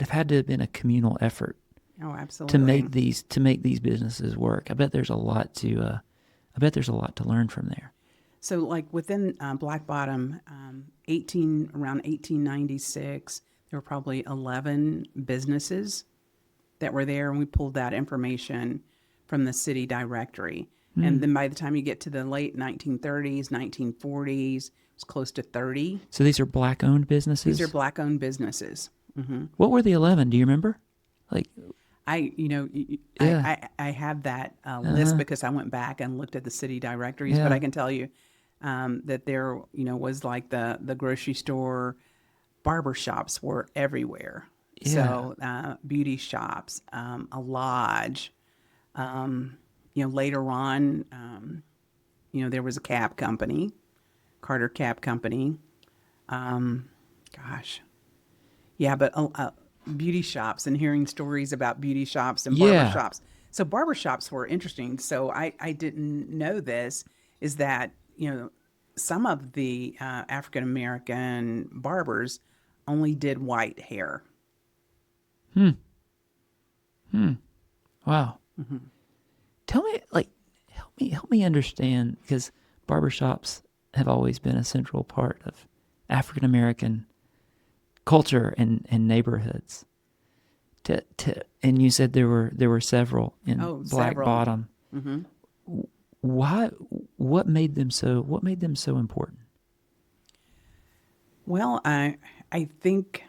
have had to have been a communal effort. Oh, absolutely. To make these businesses work. I bet there's a lot to learn from there. So, like within Black Bottom, around 1896, there were probably 11 businesses that were there, and we pulled that information from the city directory. And then by the time you get to the late 1930s, 1940s, it was close to 30. So these are Black-owned businesses? These are Black-owned businesses. Mm-hmm. What were the 11? Do you remember? Like, I have that list because I went back and looked at the city directories, but I can tell you that there, was like the grocery store, barber shops were everywhere. So beauty shops, a lodge, later on, there was a cab company, Carter Cab Company. But beauty shops, and hearing stories about beauty shops and barber shops. So barber shops were interesting. So I didn't know this, is that, some of the African American barbers only did white hair. Wow. Mm-hmm. Tell me, help me understand, because barbershops have always been a central part of African American culture and neighborhoods. And you said there were several in Black Bottom. Mm-hmm. Why? What made them so important? Well, I think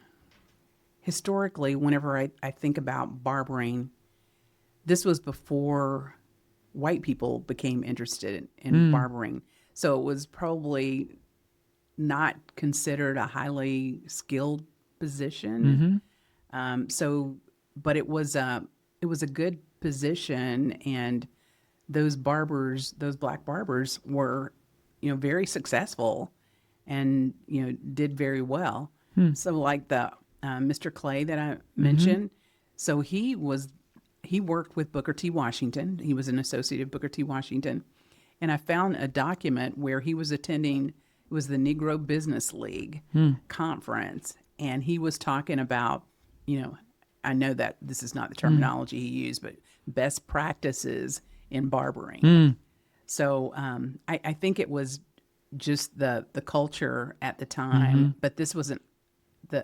historically, whenever I think about barbering, this was before white people became interested in Mm. barbering. So it was probably not considered a highly skilled position. Mm-hmm. So, but it was a good position, and those barbers, those black barbers, were, very successful, and did very well. Hmm. So, like the Mr. Clay that I Mm-hmm. mentioned, so he worked with Booker T. Washington. He was an associate of Booker T. Washington, and I found a document where he was attending. It was the Negro Business League Hmm. conference, and he was talking about, you know, I know that this is not the Hmm. terminology he used, but best practices in barbering. Hmm. So I think it was just the culture at the Mm-hmm. time, but this wasn't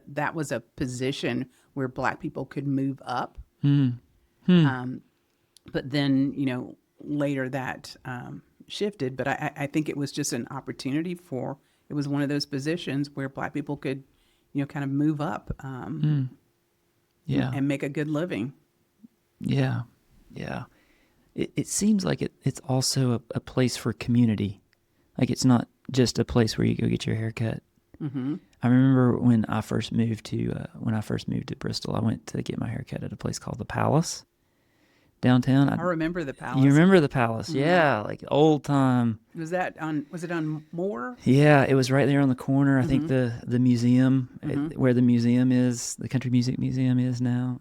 that was a position where black people could move up. Hmm. Hmm. But then later that shifted. But I think it was just an opportunity for it was one of those positions where black people could kind of move up Hmm. Yeah. and make a good living. Yeah. Yeah. It seems like it's also a place for community. Like it's not just a place where you go get your hair cut. Hmm. I remember when I first moved to Bristol, I went to get my hair cut at a place called the Palace downtown. I remember the You palace. remember the Palace? Hmm. Yeah, like old time. Was it on Moore? Yeah, it was right there on the corner. I think Hmm. the museum, Hmm. where the museum is, the Country Music Museum is now.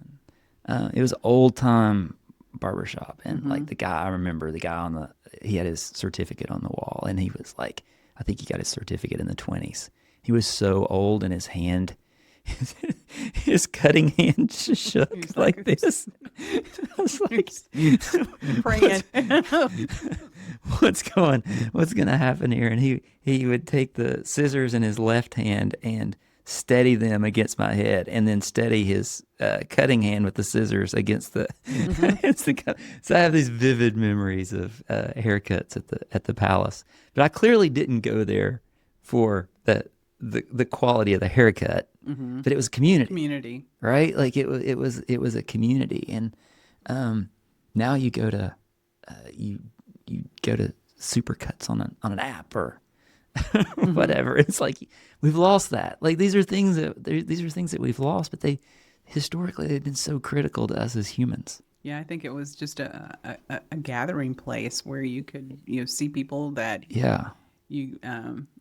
It was old time barbershop, and Hmm. like I remember the guy he had his certificate on the wall, and he was like, I think he got his certificate in the 20s. He was so old, and his hand, his cutting hand shook He's like like this. I was like, praying. what's what's going to happen here? And he would take the scissors in his left hand and steady them against my head, and then steady his cutting hand with the scissors against the Hmm. against the cut. So I have these vivid memories of haircuts at the Palace, but I clearly didn't go there for the quality of the haircut, Hmm. but it was community, Community. right? Like it was a community, and now you go to Supercuts on an app or Hmm. whatever. It's like we've lost that. Like these are things that we've lost, but they historically they've been so critical to us as humans. Yeah, I think it was just a gathering place where you could see people that Yeah, you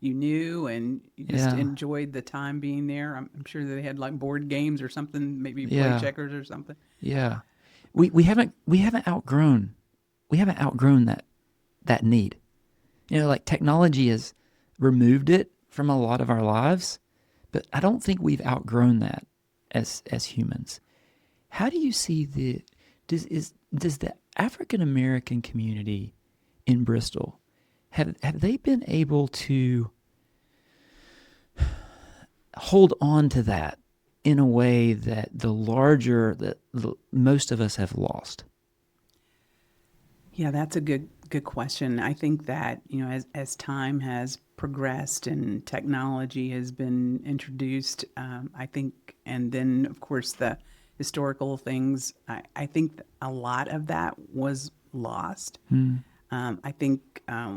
knew, and you just yeah, enjoyed the time being there. I'm sure that they had like board games or something, maybe play yeah, checkers or something. yeah. We haven't outgrown that need. Like technology has removed it from a lot of our lives, but I don't think we've outgrown that as humans. How do you see does the African American community in Bristol have they been able to hold on to that in a way that most of us have lost? Yeah, that's a good question. I think that as time has progressed and technology has been introduced, I think, and then of course the historical things, I think a lot of that was lost. Hmm. I think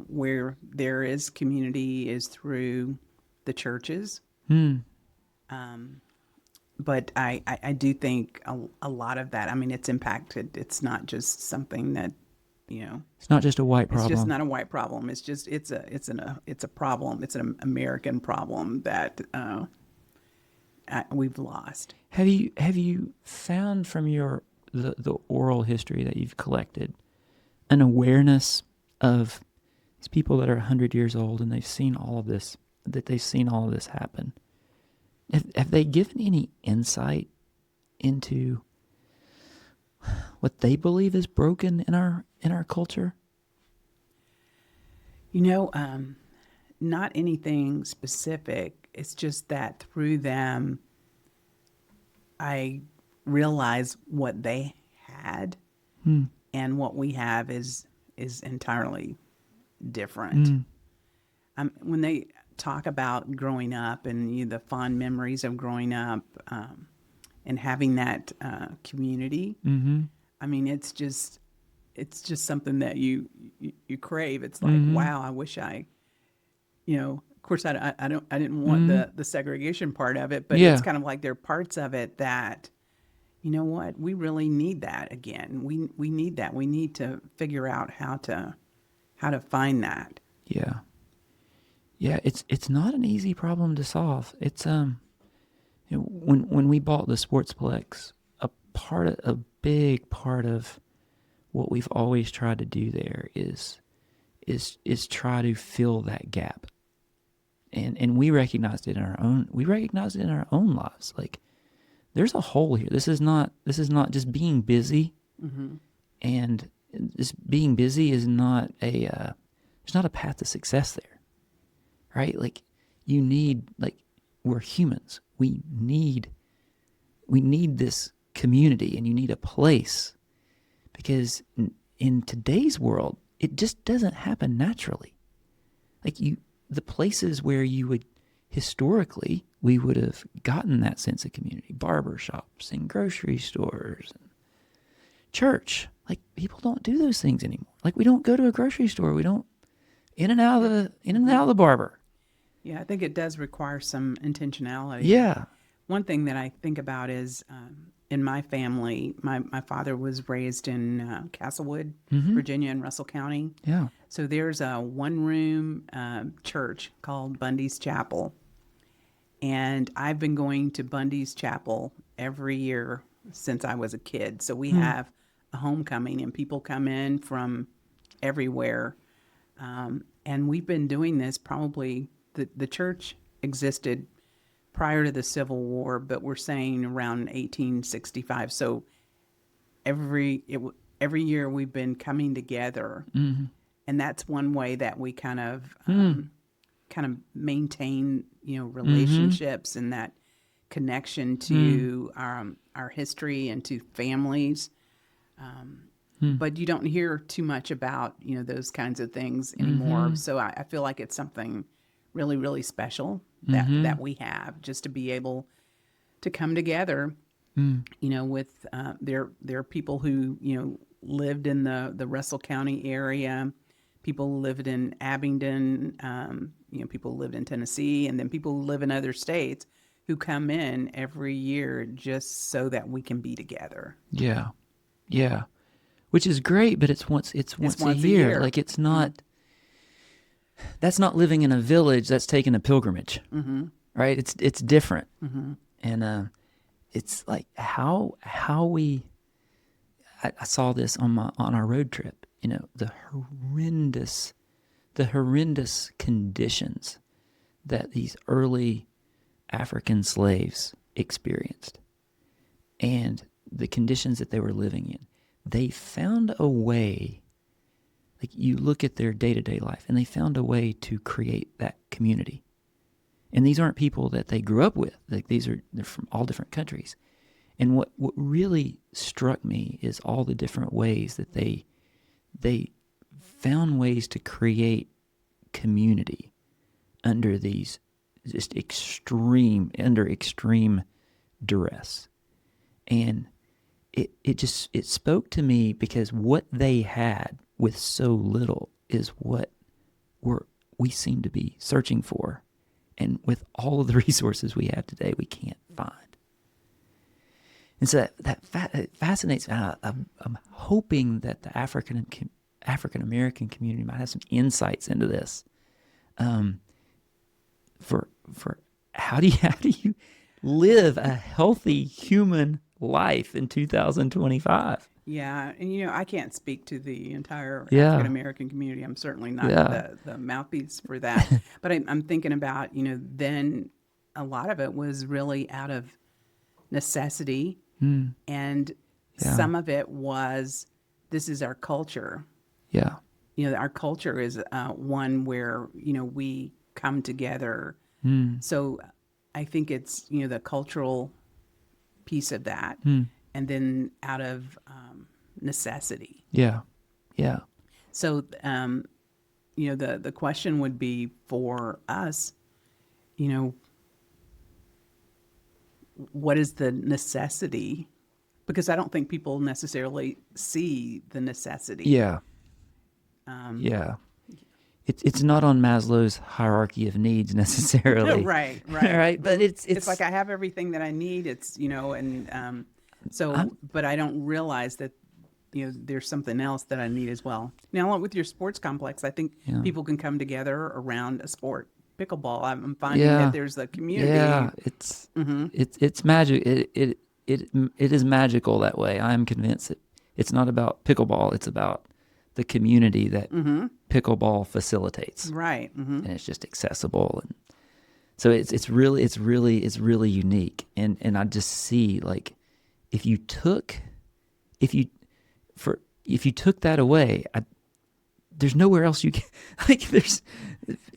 where there is community is through the churches. Hmm. But I do think a lot of that, I mean, it's impacted. It's not just something that, you know, It's not just a white it's just problem. not a white problem. It's just, it's a problem. It's an American problem that we've lost. Have you found from the oral history that you've collected an awareness of these people that are 100 years old and they've seen all of this happen? Have they given any insight into what they believe is broken in our culture? You know, not anything specific. It's just that through them, I realize what they had Hmm. and what we have is entirely different. Hmm. When they talk about growing up and the fond memories of growing up, and having that community. Mm-hmm. I mean, it's just something that you crave. It's like, Mm-hmm. wow, I wish of course, I didn't want Mm-hmm. the segregation part of it, but it's Yeah. kind of like there are parts of it that, you know what, we really need that again. We need that. We need to figure out how to find that. Yeah. Yeah. It's not an easy problem to solve. It's when we bought the Sportsplex, a big part of what we've always tried to do there is try to fill that gap. And we recognized it in our own lives. Like, there's a hole here. This is not just being busy. Mm-hmm. And this being busy is not there's not a path to success there. Right? Like, we're humans. We need this community, and you need a place, because in today's world, it just doesn't happen naturally. Like, the places where we would have gotten that sense of community, barber shops and grocery stores and church. Like, people don't do those things anymore. Like, we don't go to a grocery store. We don't in and out of the barber. Yeah, I think it does require some intentionality. Yeah. One thing that I think about is, in my family, my father was raised in Castlewood, Mm-hmm. Virginia, in Russell County. Yeah. So there's a one-room church called Bundy's Chapel. And I've been going to Bundy's Chapel every year since I was a kid. So we have a homecoming, and people come in from everywhere. And we've been doing this probably, the church existed prior to the Civil War, but we're saying around 1865. So every year we've been coming together. Mm-hmm. And that's one way that we kind of maintain, relationships and that connection to our history and to families. But you don't hear too much about, those kinds of things anymore. So I feel like it's something really, really special that we have, just to be able to come together, with there are people who, lived in the Russell County area. People who lived in Abingdon, people who lived in Tennessee, and then people who live in other states who come in every year just so that we can be together. Yeah. Yeah. Which is great, but it's once a once a year. year. Like, it's not, that's not living in a village, that's taking a pilgrimage. Mm-hmm. Right? It's different. Mm-hmm. And it's like how I saw this on our road trip, the horrendous conditions that these early African slaves experienced, and the conditions that they were living in. They found a way, like, you look at their day-to-day life, and they found a way to create that community. And these aren't people that they grew up with. Like, they're from all different countries. And what really struck me is all the different ways that they found ways to create community under these just extreme duress. And it spoke to me, because what they had with so little is what we seem to be searching for. And with all of the resources we have today, we can't find. And so that fascinates me. I'm hoping that the African American community might have some insights into this. For how do you live a healthy human life in 2025? Yeah, and I can't speak to the entire Yeah. African American community. I'm certainly not the mouthpiece for that. But I'm thinking about, then a lot of it was really out of necessity, and some of it was, this is our culture. Yeah. Our culture is one where we come together. So I think it's the cultural piece of that, and then out of necessity. Yeah. So the question would be for us, you know, what is the necessity? Because I don't think people necessarily see the necessity. Yeah. Yeah. It's not on Maslow's hierarchy of needs necessarily. Right, All right. right. But It's like I have everything that I need. It's, and so, I'm, but I don't realize that, there's something else that I need as well. Now, with your sports complex, I think yeah. people can come together around a sport. Pickleball, I'm finding that Yeah. there's a community. Yeah. It's magic. It is magical that way. I'm convinced it's not about pickleball. It's about the community that pickleball facilitates. Right. And it's just accessible. And so it's really unique. And I just see, like, if you took that away, there's nowhere else you can, like,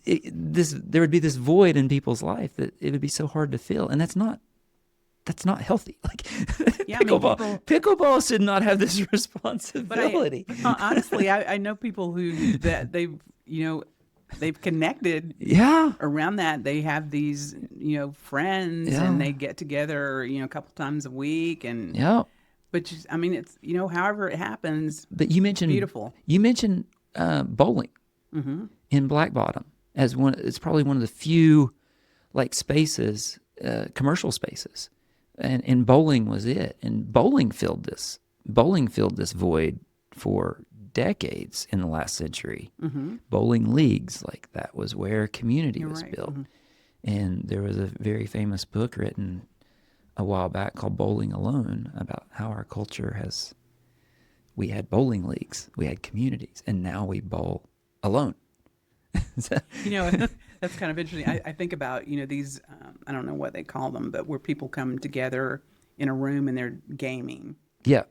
there would be this void in people's life that it would be so hard to fill. And that's not healthy. Like, Yeah, pickleball should not have this responsibility. But honestly, I know people who that they've connected. Yeah. Around that, they have these friends, Yeah. and they get together a couple times a week, and Yeah. But it's however it happens. But you mentioned beautiful. You mentioned bowling in Black Bottom as one. It's probably one of the few like spaces, commercial spaces. And bowling was it. And bowling filled this void for decades in the last century. Bowling leagues, like, that was where community was built. And there was a very famous book written a while back called Bowling Alone, about how our culture we had bowling leagues, we had communities, and now we bowl alone. That's kind of interesting. I think about, these, I don't know what they call them, but where people come together in a room and they're gaming. Yeah.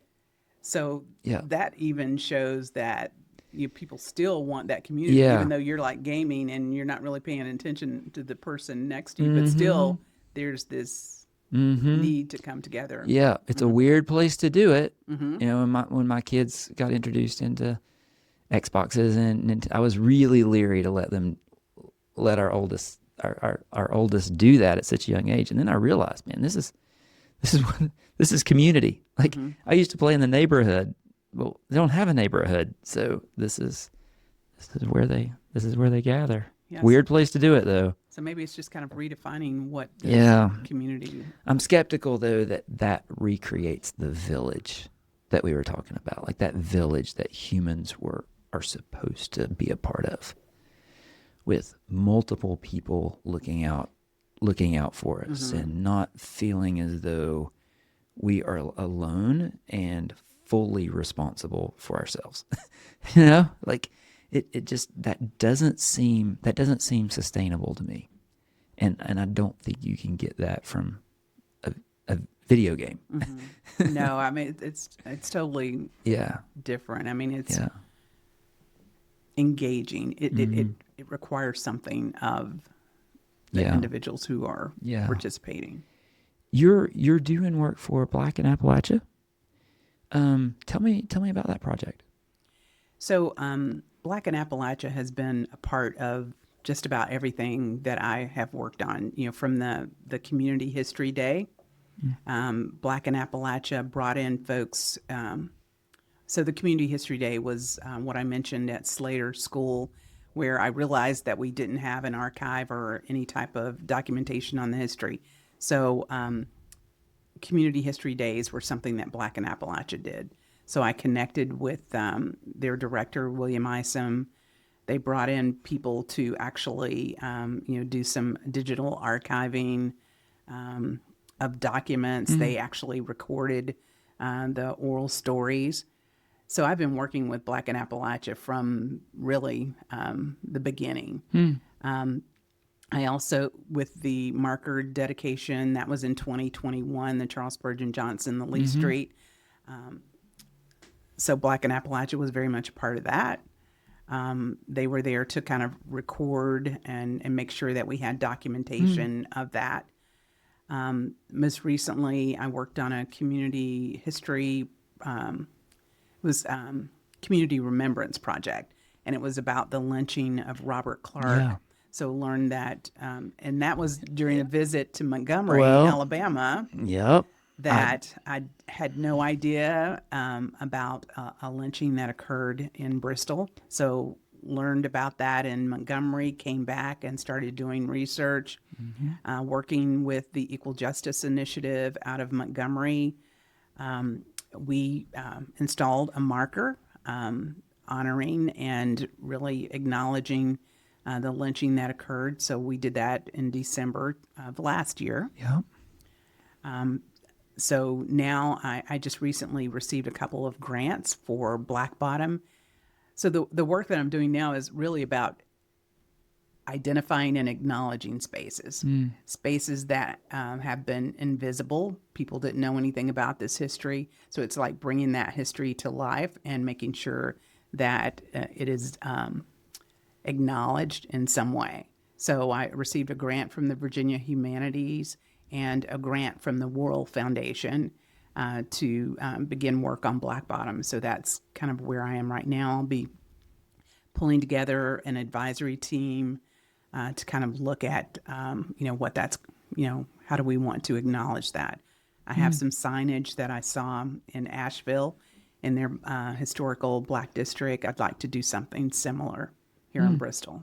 So Yeah. that even shows that people still want that community, even though you're like gaming and you're not really paying attention to the person next to you, but still there's this need to come together. Yeah. It's a weird place to do it. When my kids got introduced into Xboxes, and I was really leery to let our oldest do that at such a young age. And then I realized, man, this is community. Like, I used to play in the neighborhood. Well, they don't have a neighborhood, so this is where they gather. Yes. Weird place to do it, though. So maybe it's just kind of redefining what community. I'm skeptical, though, that recreates the village that we were talking about, like that village that humans are supposed to be a part of, with multiple people looking out for us and not feeling as though we are alone and fully responsible for ourselves. Like, it just, that doesn't seem sustainable to me. And I don't think you can get that from a video game. No, I mean, it's totally different. I mean, it's engaging. It requires something of the individuals who are participating. You're doing work for Black in Appalachia. Tell me about that project. So, Black in Appalachia has been a part of just about everything that I have worked on. From the Community History Day, Black in Appalachia brought in folks. So the Community History Day was what I mentioned at Slater School, where I realized that we didn't have an archive or any type of documentation on the history. So Community History Days were something that Black in Appalachia did. So I connected with their director, William Isom. They brought in people to actually, do some digital archiving of documents. They actually recorded the oral stories. So I've been working with Black in Appalachia from really the beginning. I also, with the marker dedication, that was in 2021, the Charles Spurgeon Johnson, the Lee Street. So Black in Appalachia was very much a part of that. They were there to kind of record and make sure that we had documentation of that. Most recently, I worked on a community history, community remembrance project, and it was about the lynching of Robert Clark, So learned that, and that was during a visit to Montgomery, Well, Alabama, yep. I that I had no idea about a lynching that occurred in Bristol. So learned about that in Montgomery, came back and started doing research, working with the Equal Justice Initiative out of Montgomery. We installed a marker honoring and really acknowledging the lynching that occurred. So we did that in December of last year. Yep. So now I just recently received a couple of grants for Black Bottom. So the work that I'm doing now is really about identifying and acknowledging spaces, spaces that have been invisible. People didn't know anything about this history. So it's like bringing that history to life and making sure that it is acknowledged in some way. So I received a grant from the Virginia Humanities and a grant from the Worrell Foundation to begin work on Black Bottom. So that's kind of where I am right now. I'll be pulling together an advisory team to kind of look at, what that's, how do we want to acknowledge that? I have some signage that I saw in Asheville in their historical Black district. I'd like to do something similar here in Bristol.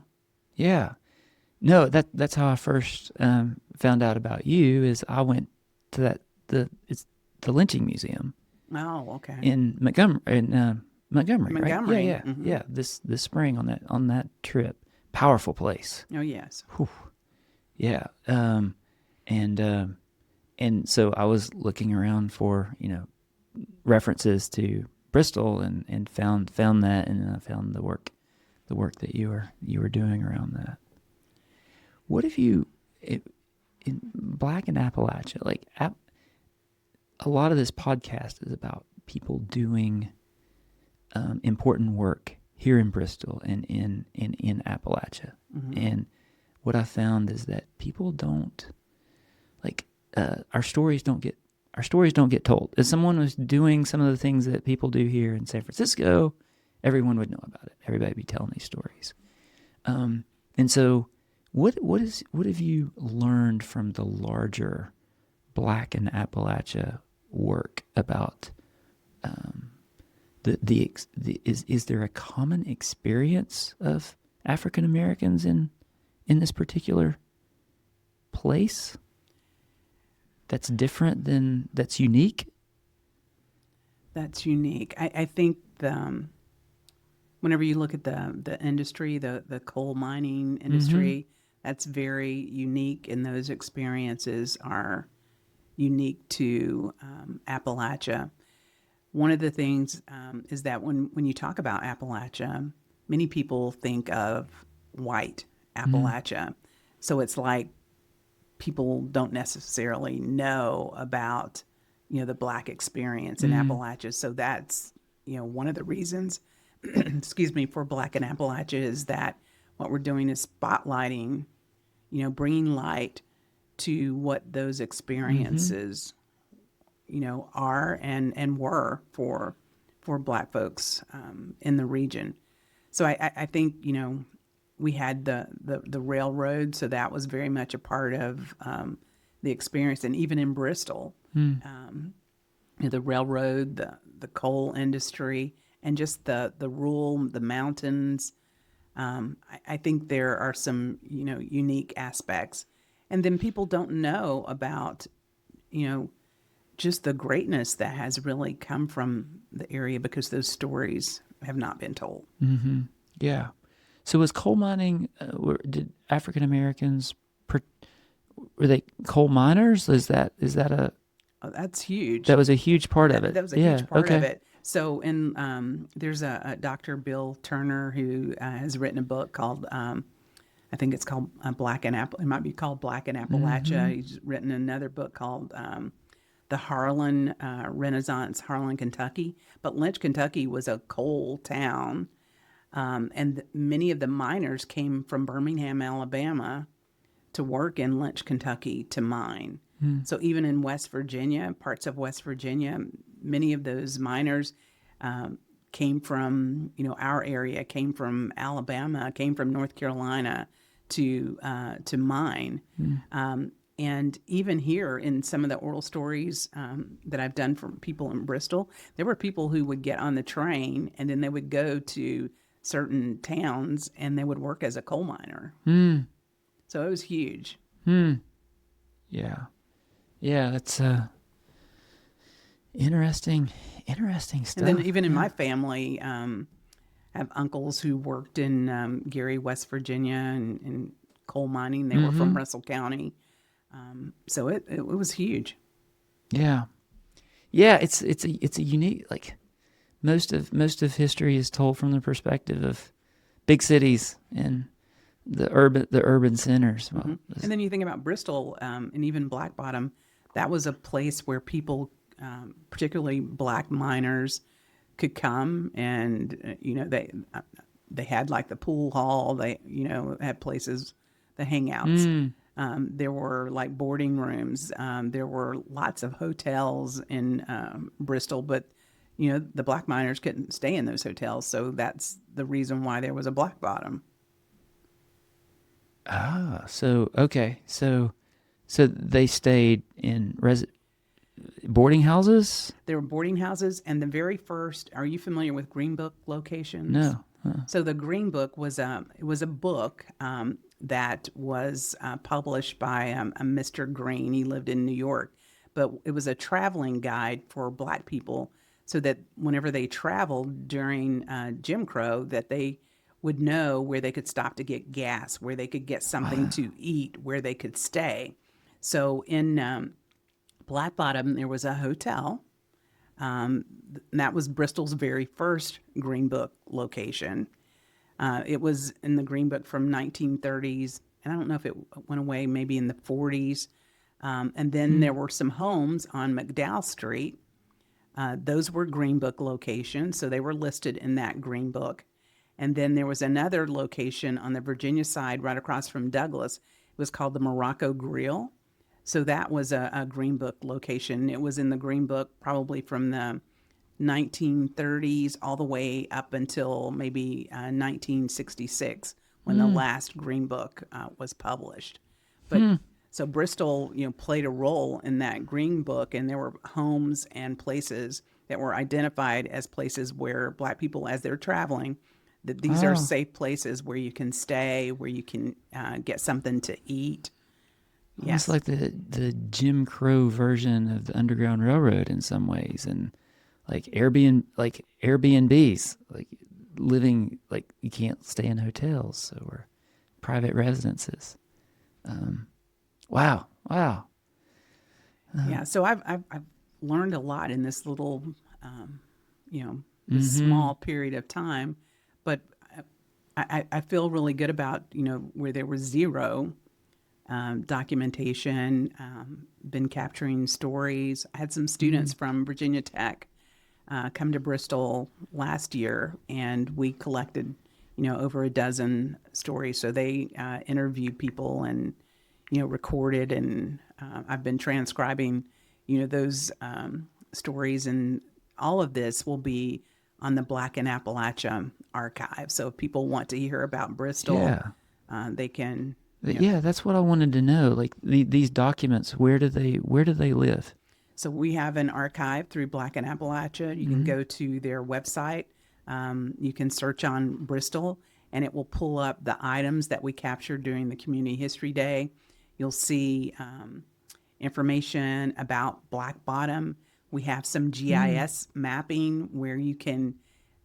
Yeah. No, that's how I first found out about you. Is I went to it's the lynching museum Oh, okay. in Montgomery, Montgomery, right? Montgomery. Yeah, yeah. This spring on that trip, powerful place. Oh, yes. Whew. Yeah. And so I was looking around for references to Bristol and found that, and I found the work that you were doing around that. What if in Black in Appalachia, like a lot of this podcast is about people doing important work here in Bristol and in Appalachia. And what I found is that people don't our stories don't get told. If someone was doing some of the things that people do here in San Francisco, everyone would know about it. Everybody would be telling these stories. And so what have you learned from the larger Black in Appalachia work about is there a common experience of African Americans in this particular place that's different that's unique? That's unique. I think whenever you look at the industry, the coal mining industry, that's very unique, and those experiences are unique to Appalachia. One of the things is that when you talk about Appalachia, many people think of white Appalachia. So it's like people don't necessarily know about, the Black experience in Appalachia. So that's, one of the reasons, excuse me, for Black in Appalachia is that what we're doing is spotlighting, bringing light to what those experiences, are and were for Black folks in the region. So I think, we had the railroad, so that was very much a part of the experience. And even in Bristol, the railroad, the coal industry, and just the rural, the mountains. I think there are some, unique aspects. And then people don't know about, just the greatness that has really come from the area because those stories have not been told. Mm-hmm. Yeah. So was coal mining, did African Americans, were they coal miners? Is that a... Oh, that's huge. That was a huge part of it. That was a huge part of it. So there's a Dr. Bill Turner who has written a book called, I think it's called Black in It might be called Black in Appalachia. He's written another book called The Harlan Renaissance, Harlan, Kentucky. But Lynch, Kentucky was a coal town. And many of the miners came from Birmingham, Alabama to work in Lynch, Kentucky to mine. So even in West Virginia, parts of West Virginia, many of those miners came from, our area, came from Alabama, came from North Carolina to mine. And even here in some of the oral stories that I've done for people in Bristol, there were people who would get on the train and then they would go to certain towns and they would work as a coal miner. So it was huge. Yeah. Yeah, that's interesting stuff. And then even in my family, I have uncles who worked in Gary, West Virginia, and coal mining. They were from Russell County. So it was huge. Yeah. Yeah, it's a unique, like most of history is told from the perspective of big cities and the urban centers. Well, And then you think about Bristol and even Black Bottom, that was a place where people, particularly black miners, could come and they had like the pool hall. They had places, the hangouts. There were like boarding rooms. There were lots of hotels in Bristol, but the black miners couldn't stay in those hotels, so that's the reason why there was a Black Bottom. So they stayed in boarding houses? There were boarding houses, and the very first, are you familiar with Green Book locations? No. So the Green Book was a book that was published by a Mr. Green. He lived in New York, but it was a traveling guide for black people so that whenever they traveled during Jim Crow, that they would know where they could stop to get gas, where they could get something to eat, where they could stay. So in Black Bottom, there was a hotel. And that was Bristol's very first Green Book location. It was in the Green Book from 1930s, and I don't know if it went away maybe in the 40s. And then there were some homes on McDowell Street. Those were Green Book locations, so they were listed in that Green Book. And then there was another location on the Virginia side right across from Douglas. It was called the Morocco Grill. So that was a Green Book location. It was in the Green Book probably from the 1930s all the way up until maybe 1966 when the last Green Book was published. But so Bristol, played a role in that Green Book, and there were homes and places that were identified as places where black people, as they're traveling, that these are safe places where you can stay, where you can get something to eat. Almost like the Jim Crow version of the Underground Railroad in some ways, and like Airbnbs, like living, like you can't stay in hotels or private residences. Wow. Yeah, so I've learned a lot in this little, this small period of time, but I feel really good about where there was zero documentation, been capturing stories. I had some students from Virginia Tech come to Bristol last year, and we collected, over a dozen stories. So they interviewed people and, recorded, and I've been transcribing, those stories, and all of this will be on the Black in Appalachia archive. So if people want to hear about Bristol, they can. Yeah, that's what I wanted to know. Like these documents, where do they live? So we have an archive through Black in Appalachia. You can go to their website. You can search on Bristol, and it will pull up the items that we captured during the Community History Day. You'll see information about Black Bottom. We have some GIS mapping where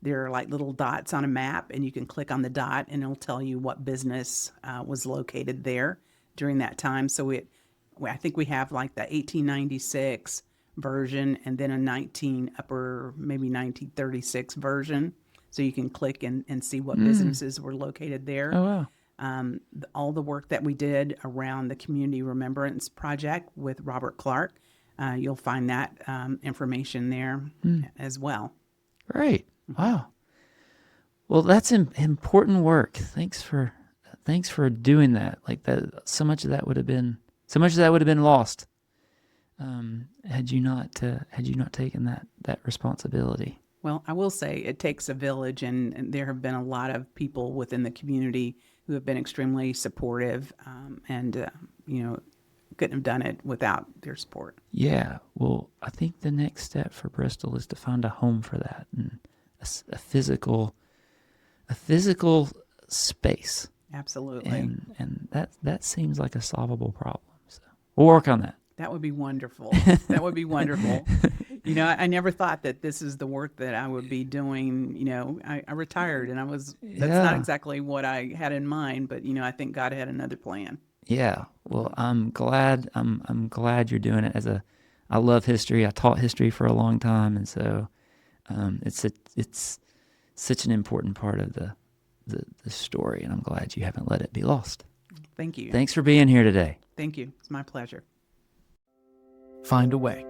there are like little dots on a map, and you can click on the dot and it'll tell you what business was located there during that time. So I think we have like the 1896 version and then a maybe 1936 version. So you can click and see what businesses were located there. Oh, wow. All the work that we did around the Community Remembrance Project with Robert Clark, you'll find that information there as well. Great. Wow. Well, that's important work. Thanks for doing that. Like that, so much of that would have been lost had you not taken that responsibility. Well, I will say it takes a village, and there have been a lot of people within the community who have been extremely supportive, and couldn't have done it without their support. Yeah. Well, I think the next step for Bristol is to find a home for that, and a physical space. Absolutely. And that seems like a solvable problem. So we'll work on that. That would be wonderful. That would be wonderful. I never thought that this is the work that I would be doing. I retired, and that's not exactly what I had in mind, but I think God had another plan. Yeah. Well, I'm glad you're doing it I love history. I taught history for a long time, and so it's such an important part of the story, and I'm glad you haven't let it be lost. Thank you. Thanks for being here today. Thank you. It's my pleasure. Find a way.